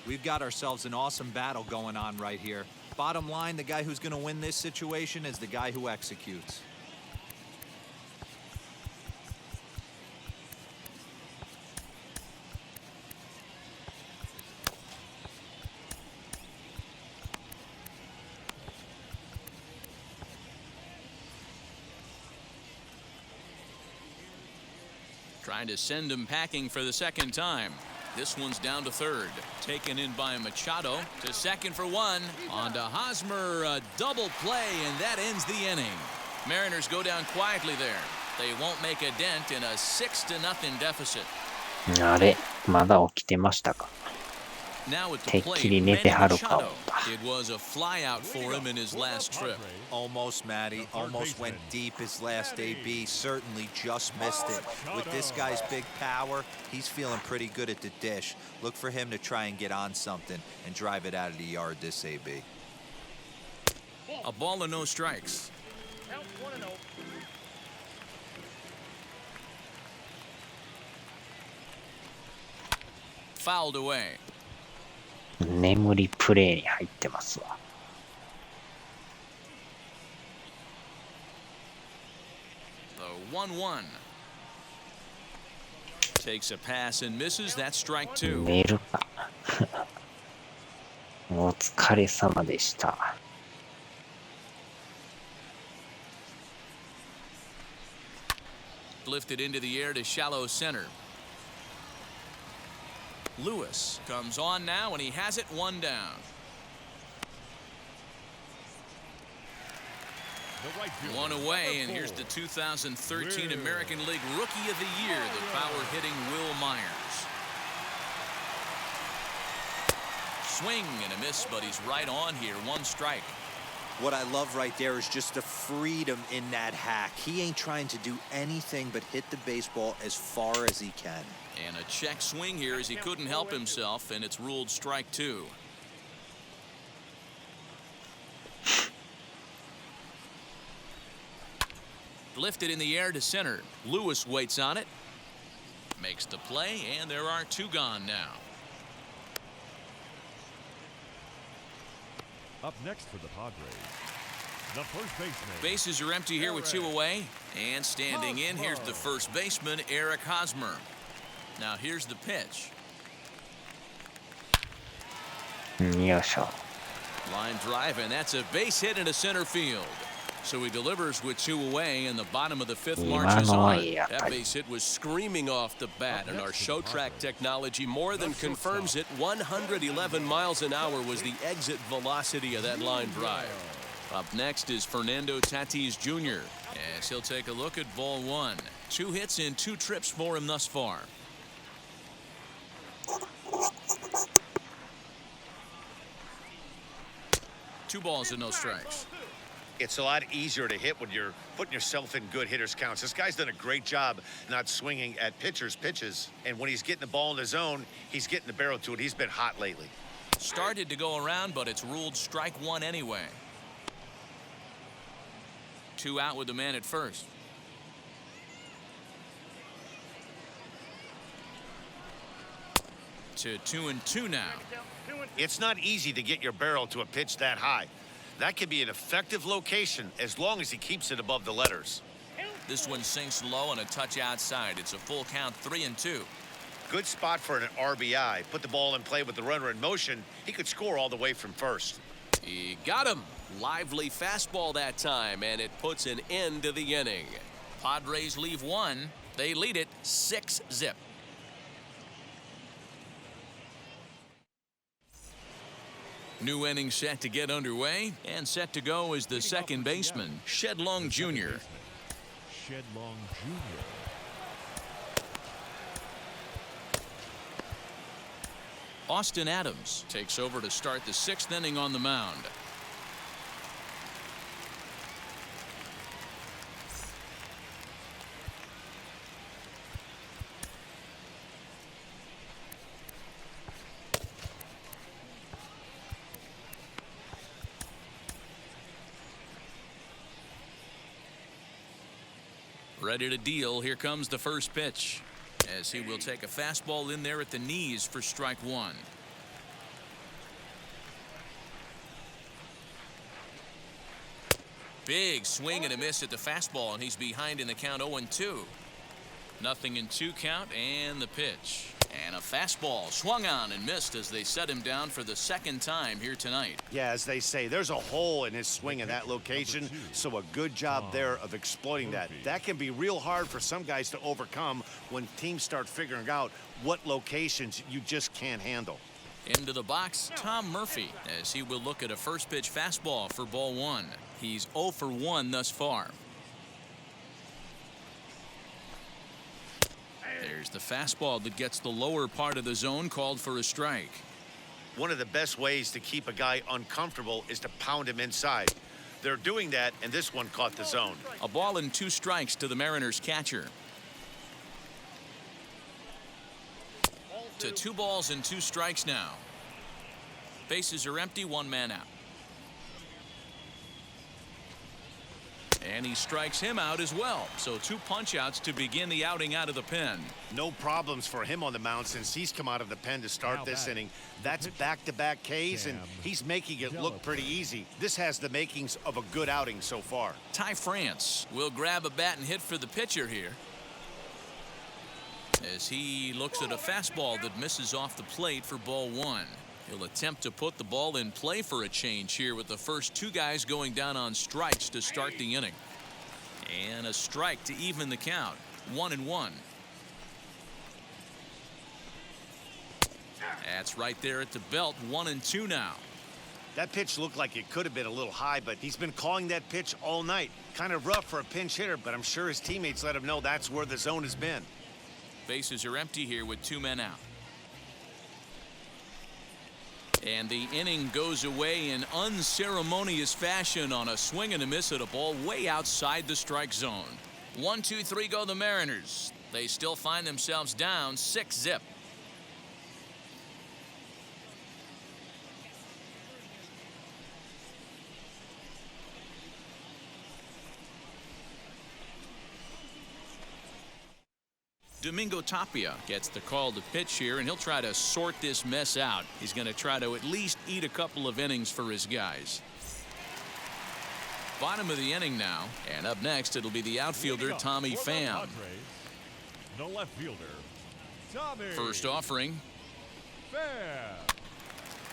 We've got ourselves an awesome battle going on right here. Bottom line, the guy who's going to win this situation is the guy who executes. Trying to send him packing for the second time. This one's down to third. Taken in by Machado to second for 1. On to Hosmer, a double play, and that ends the inning. Mariners go down quietly there. They won't make a dent in a 6-0 deficit. あれ、まだ起きてましたか。Now at the てっき plate, り寝 Manny てはるか思っ Machado. It was a flyout for him in his last trip. Almost, Matty. Almost went deep his last AB. Certainly just missed it. With this guy's big power, he's feeling pretty good at the dish. Look for him to try and get on something and drive it out of the yard this AB. A ball and no strikes. Fouled away. 眠りプレイに入ってますわ。The 1-1. Takes a pass and misses. That's strike two. 寝るか。お疲れ様でした。Lifted into the air to shallow center. Lewis comes on now, and he has it one down. One away, and here's the 2013 American League Rookie of the Year, the power-hitting Will Myers. Swing and a miss, but he's right on here. One strike. What I love right there is just the freedom in that hack. He ain't trying to do anything but hit the baseball as far as he can. And a check swing here as he couldn't help himself, and it's ruled strike two. Lifted in the air to center. Lewis waits on it. Makes the play, and there are two gone now. Up next for the Padres, the first baseman. Bases are empty here with two away. And standing in, here's the first baseman, Eric Hosmer. Now here's the pitch. よいしょ。 Line drive, and that's a base hit into center field. So he delivers with two away, and the bottom of the fifth marches on. That base hit was screaming off the bat, and our show track technology more than confirms it. 111 miles an hour was the exit velocity of that line drive. Up next is Fernando Tatis Jr. as he'll take a look at ball one. 2 hits in 2 trips for him thus far. Two balls and no strikes. It's a lot easier to hit when you're putting yourself in good hitters' counts. This guy's done a great job not swinging at pitchers' pitches. And when he's getting the ball in the zone, he's getting the barrel to it. He's been hot lately. Started to go around, but it's ruled strike one anyway. 2 out with the man at first. To 2-2 now. It's not easy to get your barrel to a pitch that high. That could be an effective location as long as he keeps it above the letters. This one sinks low and a touch outside. It's a full count, 3-2. Good spot for an RBI. Put the ball in play with the runner in motion. He could score all the way from first. He got him. Lively fastball that time, and it puts an end to the inning. Padres leave one. They lead it 6-0. New inning set to get underway, and set to go is the second baseman, Shed Long Jr. Shed Long Jr. Austin Adams takes over to start the 6th inning on the mound. Ready to deal. Here comes the first pitch, as he will take a fastball in there at the knees for strike one. Big swing and a miss at the fastball, and he's behind in the count 0-2. Nothing in 2 count, and the pitch. And a fastball swung on and missed as they set him down for the 2nd time here tonight. Yeah, as they say, there's a hole in his swing in that location, so a good job there of exploiting that. That can be real hard for some guys to overcome when teams start figuring out what locations you just can't handle. Into the box, Tom Murphy, as he will look at a first pitch fastball for ball one. He's 0 for 1 thus far. There's the fastball that gets the lower part of the zone, called for a strike. One of the best ways to keep a guy uncomfortable is to pound him inside. They're doing that, and this one caught the zone. A ball and 2 strikes to the Mariners catcher. To 2 balls and 2 strikes now. Bases are empty, 1 man out. And he strikes him out as well. So 2 punch-outs to begin the outing out of the pen. No problems for him on the mound since he's come out of the pen to start this inning. That's back-to-back Ks, and he's making it look pretty easy. This has the makings of a good outing so far. Ty France will grab a bat and hit for the pitcher here, as he looks at a fastball that misses off the plate for ball 1. He'll attempt to put the ball in play for a change here with the first 2 guys going down on strikes to start the inning. And a strike to even the count. 1-1. That's right there at the belt. 1-2 now. That pitch looked like it could have been a little high, but he's been calling that pitch all night. Kind of rough for a pinch hitter, but I'm sure his teammates let him know that's where the zone has been. Bases are empty here with 2 men out. And the inning goes away in unceremonious fashion on a swing and a miss at a ball way outside the strike zone. 1-2-3 go the Mariners. They still find themselves down 6-0. Domingo Tapia gets the call to pitch here, and he'll try to sort this mess out. He's going to try to at least eat a couple of innings for his guys. Bottom of the inning now, and up next it'll be the outfielder Tommy Pham. The left fielder, Tommy. First offering. Pham.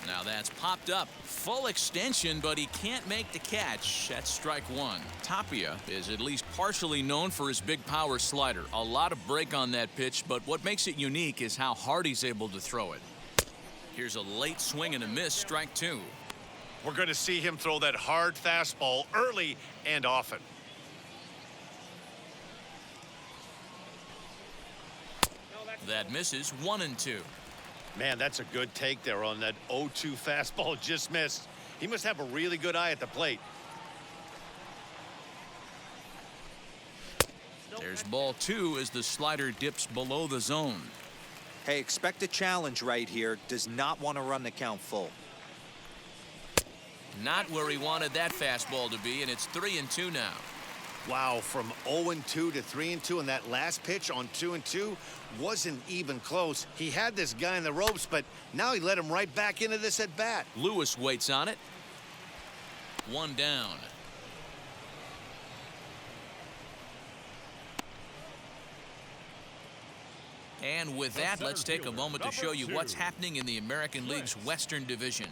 Now that's popped up. Full extension, but he can't make the catch. That's strike 1. Tapia is at least partially known for his big power slider. A lot of break on that pitch, but what makes it unique is how hard he's able to throw it. Here's a late swing and a miss, strike 2. We're going to see him throw that hard fastball early and often. That misses. 1-2. Man, that's a good take there on that 0-2 fastball just missed. He must have a really good eye at the plate. There's ball 2 as the slider dips below the zone. Hey, expect a challenge right here. Does not want to run the count full. Not where he wanted that fastball to be, and it's 3-2 now. Wow, from 0-2 to 3-2, and that last pitch on 2-2 wasn't even close. He had this guy in the ropes, but now he let him right back into this at bat. Lewis waits on it. 1 down. And with that, let's take a moment to show you what's happening in the American League's Western Division.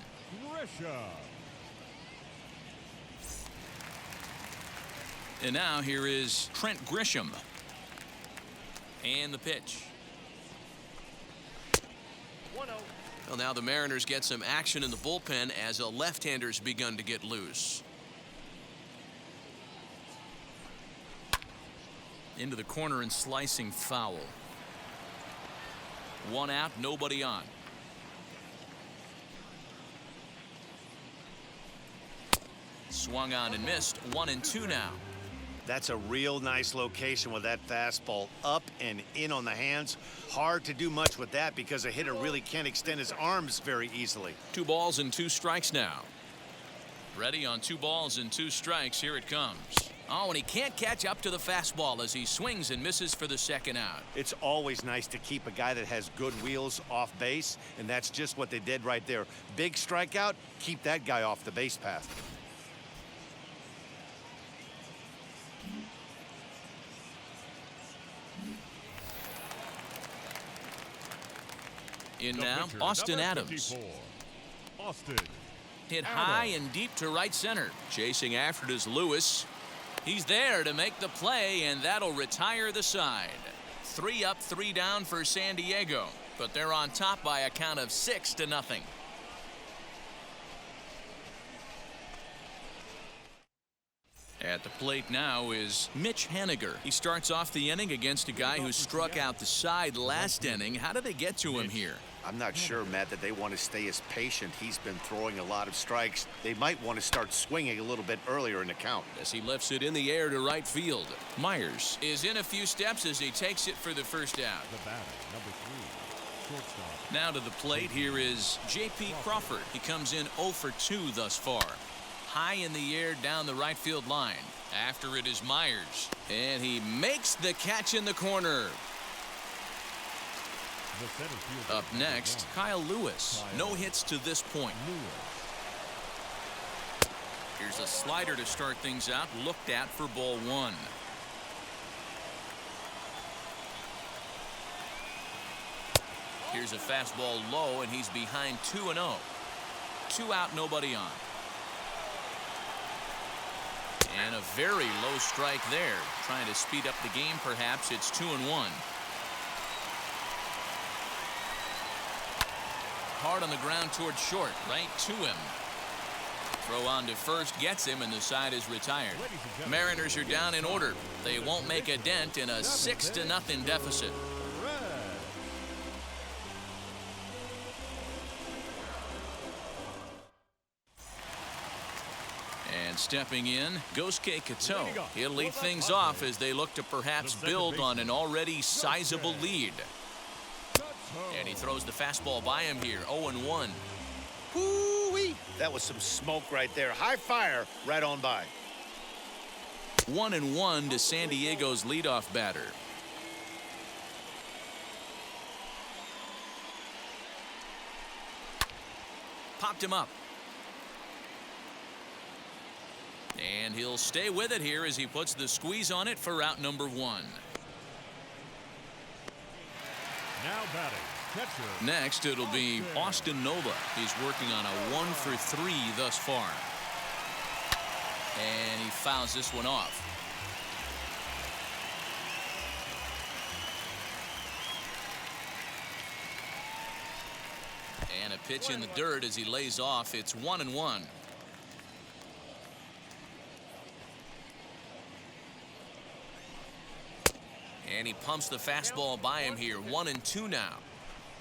And now here is Trent Grisham. And the pitch. Well, now the Mariners get some action in the bullpen as a left-hander's begun to get loose. Into the corner and slicing foul. 1 out, nobody on. Swung on and missed. 1-2 now. That's a real nice location with that fastball up and in on the hands. Hard to do much with that because a hitter really can't extend his arms very easily. 2 balls and 2 strikes now. Ready on 2 balls and 2 strikes. Here it comes. Oh, and he can't catch up to the fastball as he swings and misses for the 2nd out. It's always nice to keep a guy that has good wheels off base, and that's just what they did right there. Big strikeout, keep that guy off the base path. In now, Austin Adams. Austin. Hit high and deep to right center. Chasing after it is Lewis. He's there to make the play, and that'll retire the side. 3 up, 3 down for San Diego, but they're on top by a count of 6-0. At the plate now is Mitch Haniger. He starts off the inning against a guy who struck out the side last inning. How did they get to him here? I'm not sure, Matt, that they want to stay as patient. He's been throwing a lot of strikes. They might want to start swinging a little bit earlier in the count. As he lifts it in the air to right field. Myers is in a few steps as he takes it for the first out. The batter, number 3, shortstop. Now to the plate, here is J.P. Crawford. He comes in 0 for 2 thus far. High in the air down the right field line. After it is Myers. And he makes the catch in the corner. The center fielder, Up next, Kyle Lewis. No hits to this point. Here's a slider to start things out. Looked at for ball 1. Here's a fastball low, and he's behind 2-0. 2 out, nobody on. And a very low strike there. Trying to speed up the game, perhaps. It's 2-1. Hard on the ground towards short, right to him. Throw on to first, gets him, and the side is retired. Mariners are down in order. They won't make a dent in a 6-0 deficit. And stepping in, Gosuke Kato. He'll lead things off as they look to perhaps build on an already sizable lead. And he throws the fastball by him here, 0-1. Woo-wee! That was some smoke right there. High fire right on by. 1-1 to San Diego's leadoff batter. Popped him up. And he'll stay with it here as he puts the squeeze on it for out number 1. Now batting, catcher. Next, it'll be Austin Nova. He's working on a 1 for 3 thus far. And he fouls this one off. And a pitch in the dirt as he lays off. It's 1-1. And he pumps the fastball by him here. 1-2 now.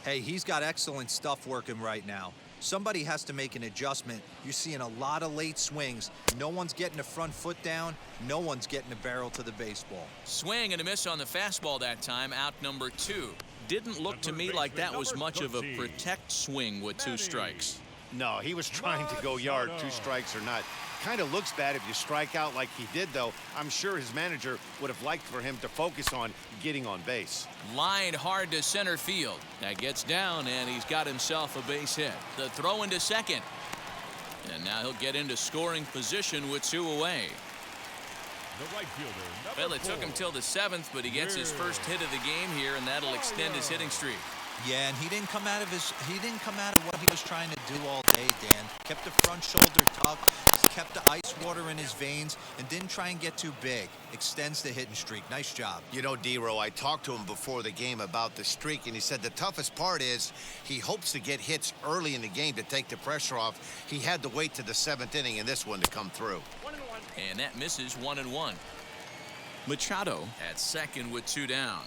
Hey, he's got excellent stuff working right now. Somebody has to make an adjustment. You're seeing a lot of late swings. No one's getting the front foot down. No one's getting the barrel to the baseball. Swing and a miss on the fastball that time. Out number 2. Didn't look to me like that was much of a protect swing with 2 strikes. No, he was trying to go yard, 2 strikes or not. Kind of looks bad if you strike out like he did, though. I'm sure his manager would have liked for him to focus on getting on base. Lined hard to center field. That gets down, and he's got himself a base hit. The throw into second. And now he'll get into scoring position with 2 away. The right fielder, Well, it took him till the 7th, but he gets his first hit of the game here, and that'll extend his hitting streak. Yeah, and he didn't come out of what he was trying to do all day, Dan. Kept the front shoulder tucked, kept the ice water in his veins, and didn't try and get too big. Extends the hitting streak. Nice job. You know, D-Row, I talked to him before the game about the streak, and he said the toughest part is he hopes to get hits early in the game to take the pressure off. He had to wait to the 7th inning in this one to come through. And that misses. 1-1. Machado at second with 2 down.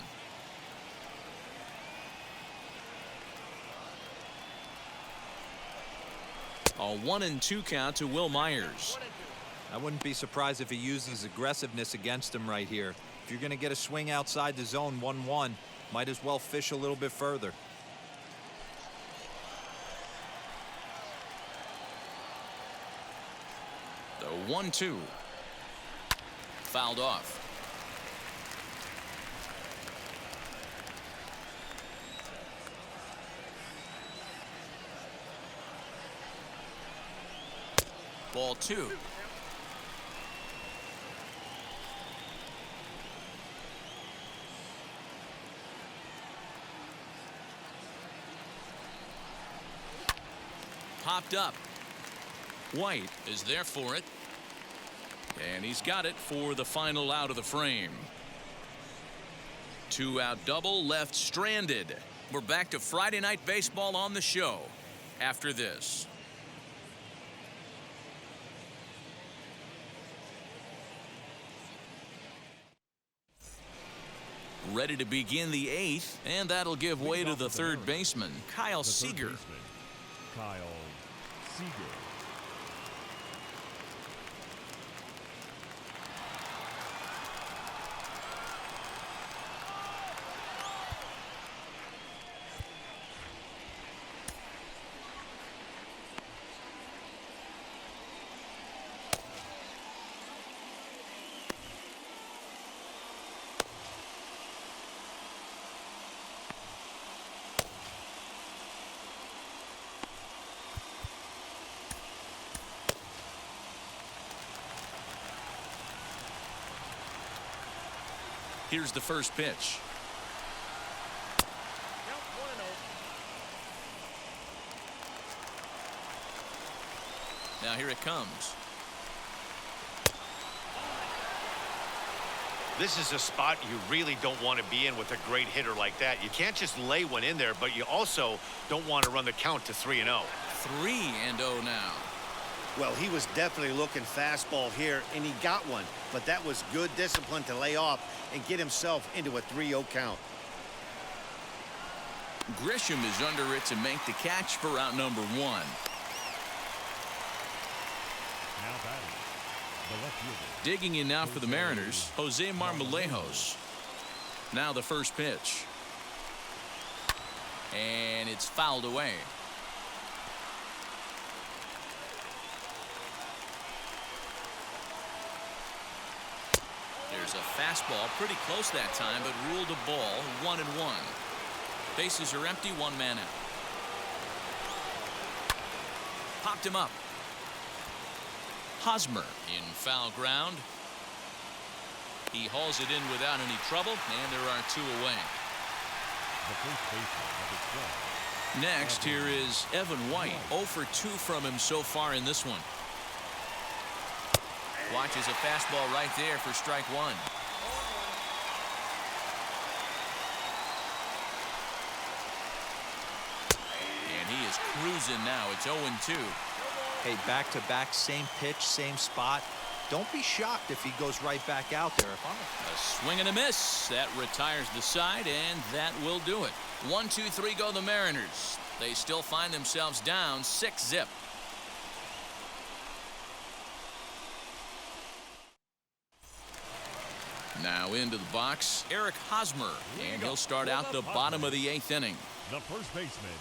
A 1-2 count to Will Myers. I wouldn't be surprised if he uses aggressiveness against him right here. If you're going to get a swing outside the zone 1-1, might as well fish a little bit further. The 1-2. Fouled off. Ball 2. Popped up. White is there for it. And he's got it for the final out of the frame. 2-out double left stranded. We're back to Friday Night Baseball on the show after this. ready to begin the 8th, and that'll give way to the third baseman, Kyle Seager. Kyle Seager. Here's the first pitch. Now here it comes. This is a spot you really don't want to be in with a great hitter like that. You can't just lay one in there, but you also don't want to run the count to 3-0. 3-0 now. Well, he was definitely looking fastball here, and he got one. But that was good discipline to lay off and get himself into a 3-0 count. Grisham is under it to make the catch for out number 1. Now batting, the left fielder. Digging in now for the Mariners, Jose Marmolejos. Now the first pitch. And it's fouled away. There's a fastball pretty close that time, but ruled a ball. 1-1. Bases are empty, one man out. Popped him up. Hosmer in foul ground. He hauls it in without any trouble, and there are 2 away. The first baseman, number 12. Next, here is Evan White. 0 for 2 from him so far in this one. Watches a fastball right there for strike 1. And he is cruising now. It's 0-2. Hey, back-to-back, same pitch, same spot. Don't be shocked if he goes right back out there. A swing and a miss. That retires the side, and that will do it. 1, 2, 3 go the Mariners. They still find themselves down 6-0. Now into the box, Eric Hosmer, and he'll start out the bottom of the 8th inning. The first baseman,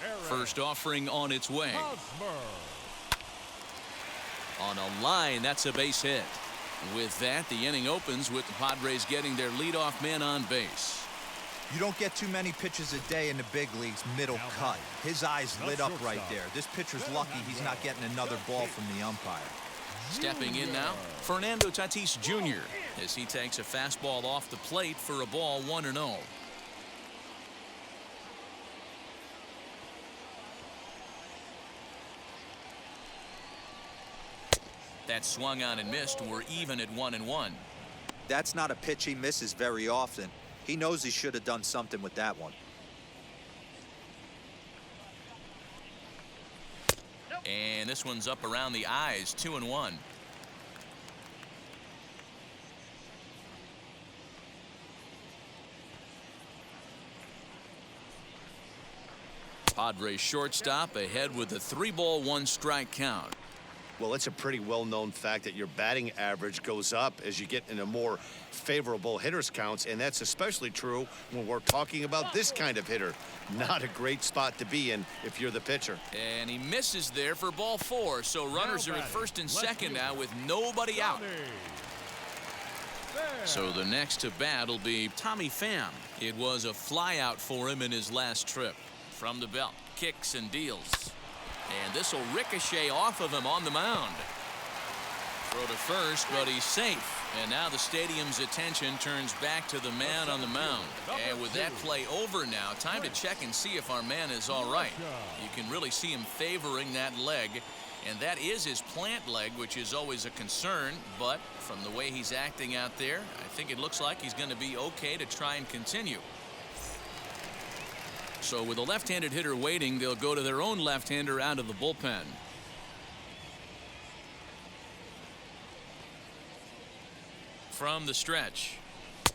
Eric First offering on its way. Hosmer. On a line, that's a base hit. With that, the inning opens with the Padres getting their leadoff man on base. You don't get too many pitches a day in the big leagues middle cut. His eyes lit up right there. This pitcher's lucky he's not getting another ball from the umpire. Stepping in now, Fernando Tatis Jr. as he takes a fastball off the plate for a ball 1-0. That swung on and missed. We're even at 1-1. That's not a pitch he misses very often. He knows he should have done something with that one. And this one's up around the eyes, 2-1. Padres shortstop ahead with a 3-ball 1-strike count. Well, it's a pretty well-known fact that your batting average goes up as you get into more favorable hitters counts, and that's especially true when we're talking about this kind of hitter. Not a great spot to be in if you're the pitcher. And he misses there for ball 4, so runners are at first and second now with nobody out. So the next to bat will be Tommy Pham. It was a flyout for him in his last trip. From the belt, kicks and deals. And this will ricochet off of him on the mound. Throw to first, but he's safe. And now the stadium's attention turns back to the man on the mound. And with that play over now, time to check and see if our man is all right. You can really see him favoring that leg. And that is his plant leg, which is always a concern. But from the way he's acting out there, I think it looks like he's going to be okay to try and continue. So with a left-handed hitter waiting, they'll go to their own left-hander out of the bullpen. From the stretch.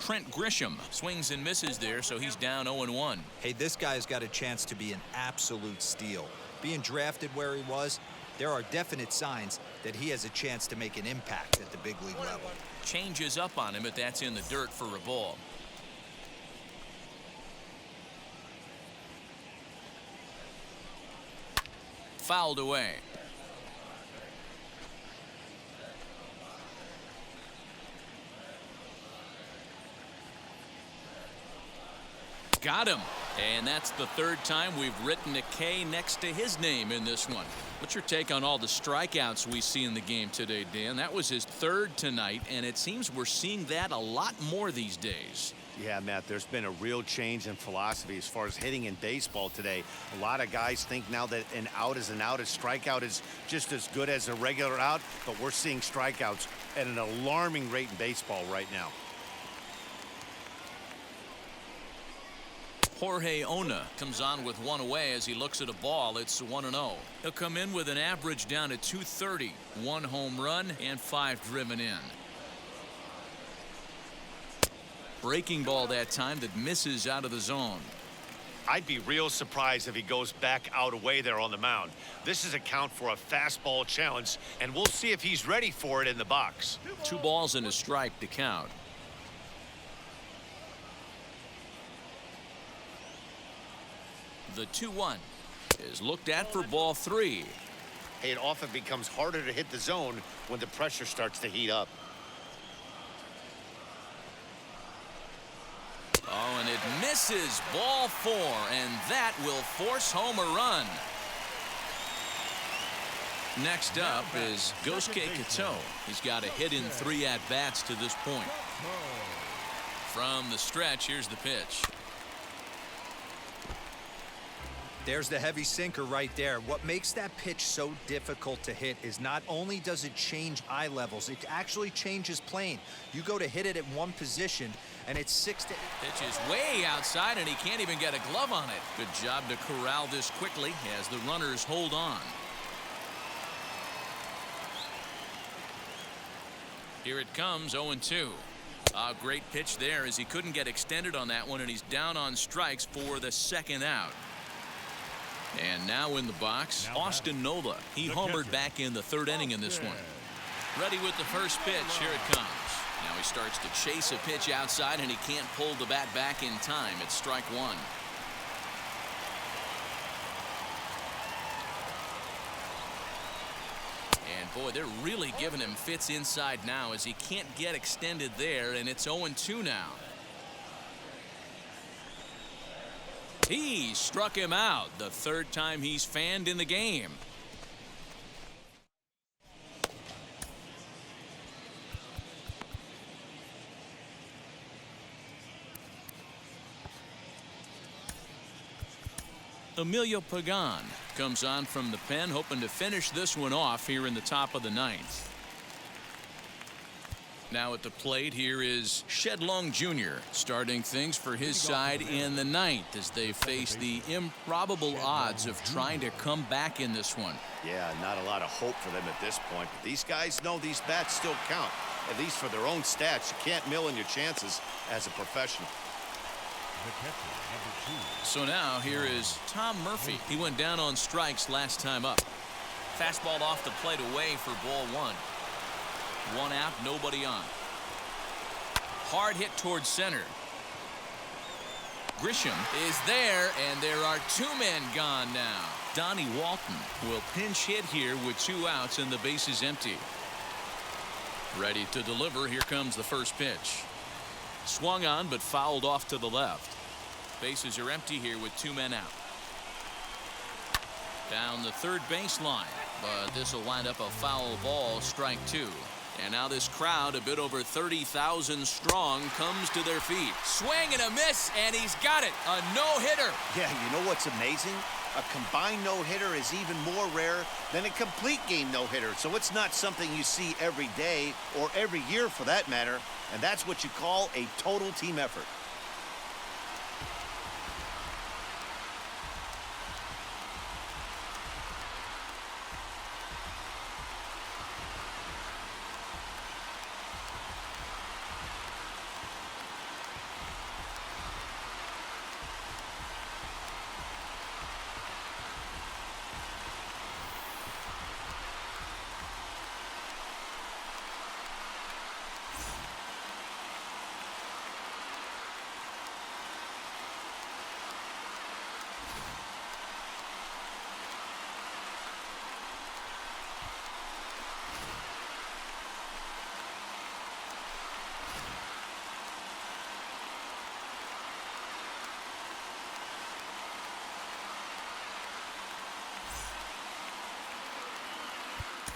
Trent Grisham. Swings and misses there, so he's down 0-1. Hey, this guy's got a chance to be an absolute steal. Being drafted where he was, there are definite signs that he has a chance to make an impact at the big league level. Changes up on him, but that's in the dirt for a ball. Fouled away. Got him. And that's the third time we've written a K next to his name in this one. What's your take on all the strikeouts we see in the game today, Dan? That was his third tonight, and it seems we're seeing that a lot more these days. Yeah, Matt, there's been a real change in philosophy as far as hitting in baseball today. A lot of guys think now that an out is an out, a strikeout is just as good as a regular out, but we're seeing strikeouts at an alarming rate in baseball right now. Jorge Ona comes on with one away as he looks at a ball. It's 1-0. He'll come in with an average down to 230, 1 home run and 5 driven in. Breaking ball that time that misses out of the zone. I'd be real surprised if he goes back out away there on the mound. This is a count for a fastball challenge, and we'll see if he's ready for it in the box. 2 balls and a strike to count. The 2-1 is looked at for ball 3. It often becomes harder to hit the zone when the pressure starts to heat up. Oh, and it misses. Ball 4, and that will force home a run. Next up is Gosuke Kato. He's got a hit in 3 at-bats to this point. From the stretch, here's the pitch. There's the heavy sinker right there. What makes that pitch so difficult to hit is not only does it change eye levels, it actually changes plane. You go to hit it at one position, and it's 6 to 8. Pitch is way outside, and he can't even get a glove on it. Good job to corral this quickly as the runners hold on. Here it comes, 0-2. A great pitch there as he couldn't get extended on that one, and he's down on strikes for the second out. And now in the box, Austin Nola. He homered back in the 3rd inning in this one. Ready with the first pitch. Here it comes. Now he starts to chase a pitch outside, and he can't pull the bat back in time. It's strike 1. And boy, they're really giving him fits inside now as he can't get extended there, and it's 0-2 now. He struck him out, the 3rd time he's fanned in the game. Emilio Pagan comes on from the pen, hoping to finish this one off here in the top of the 9th. Now at the plate, here is Shedlong Jr. starting things for his side in the 9th as they face the improbable odds of trying to come back in this one. Yeah, not a lot of hope for them at this point, but these guys know these bats still count, at least for their own stats. You can't mill in your chances as a professional. So now here is Tom Murphy. He went down on strikes last time up. Fastball off the plate away for ball 1. 1 out, nobody on. Hard hit towards center. Grisham is there, and there are 2 men gone now. Donnie Walton will pinch hit here with 2 outs and the bases empty. Ready to deliver. Here comes the first pitch. Swung on, but fouled off to the left. Bases are empty here with 2 men out. Down the 3rd baseline, but this will wind up a foul ball, strike 2. And now this crowd, a bit over 30,000 strong, comes to their feet. Swing and a miss, and he's got it. A no-hitter. Yeah, you know what's amazing? A combined no-hitter is even more rare than a complete game no-hitter. So it's not something you see every day or every year for that matter. And that's what you call a total team effort.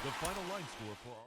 The final line score for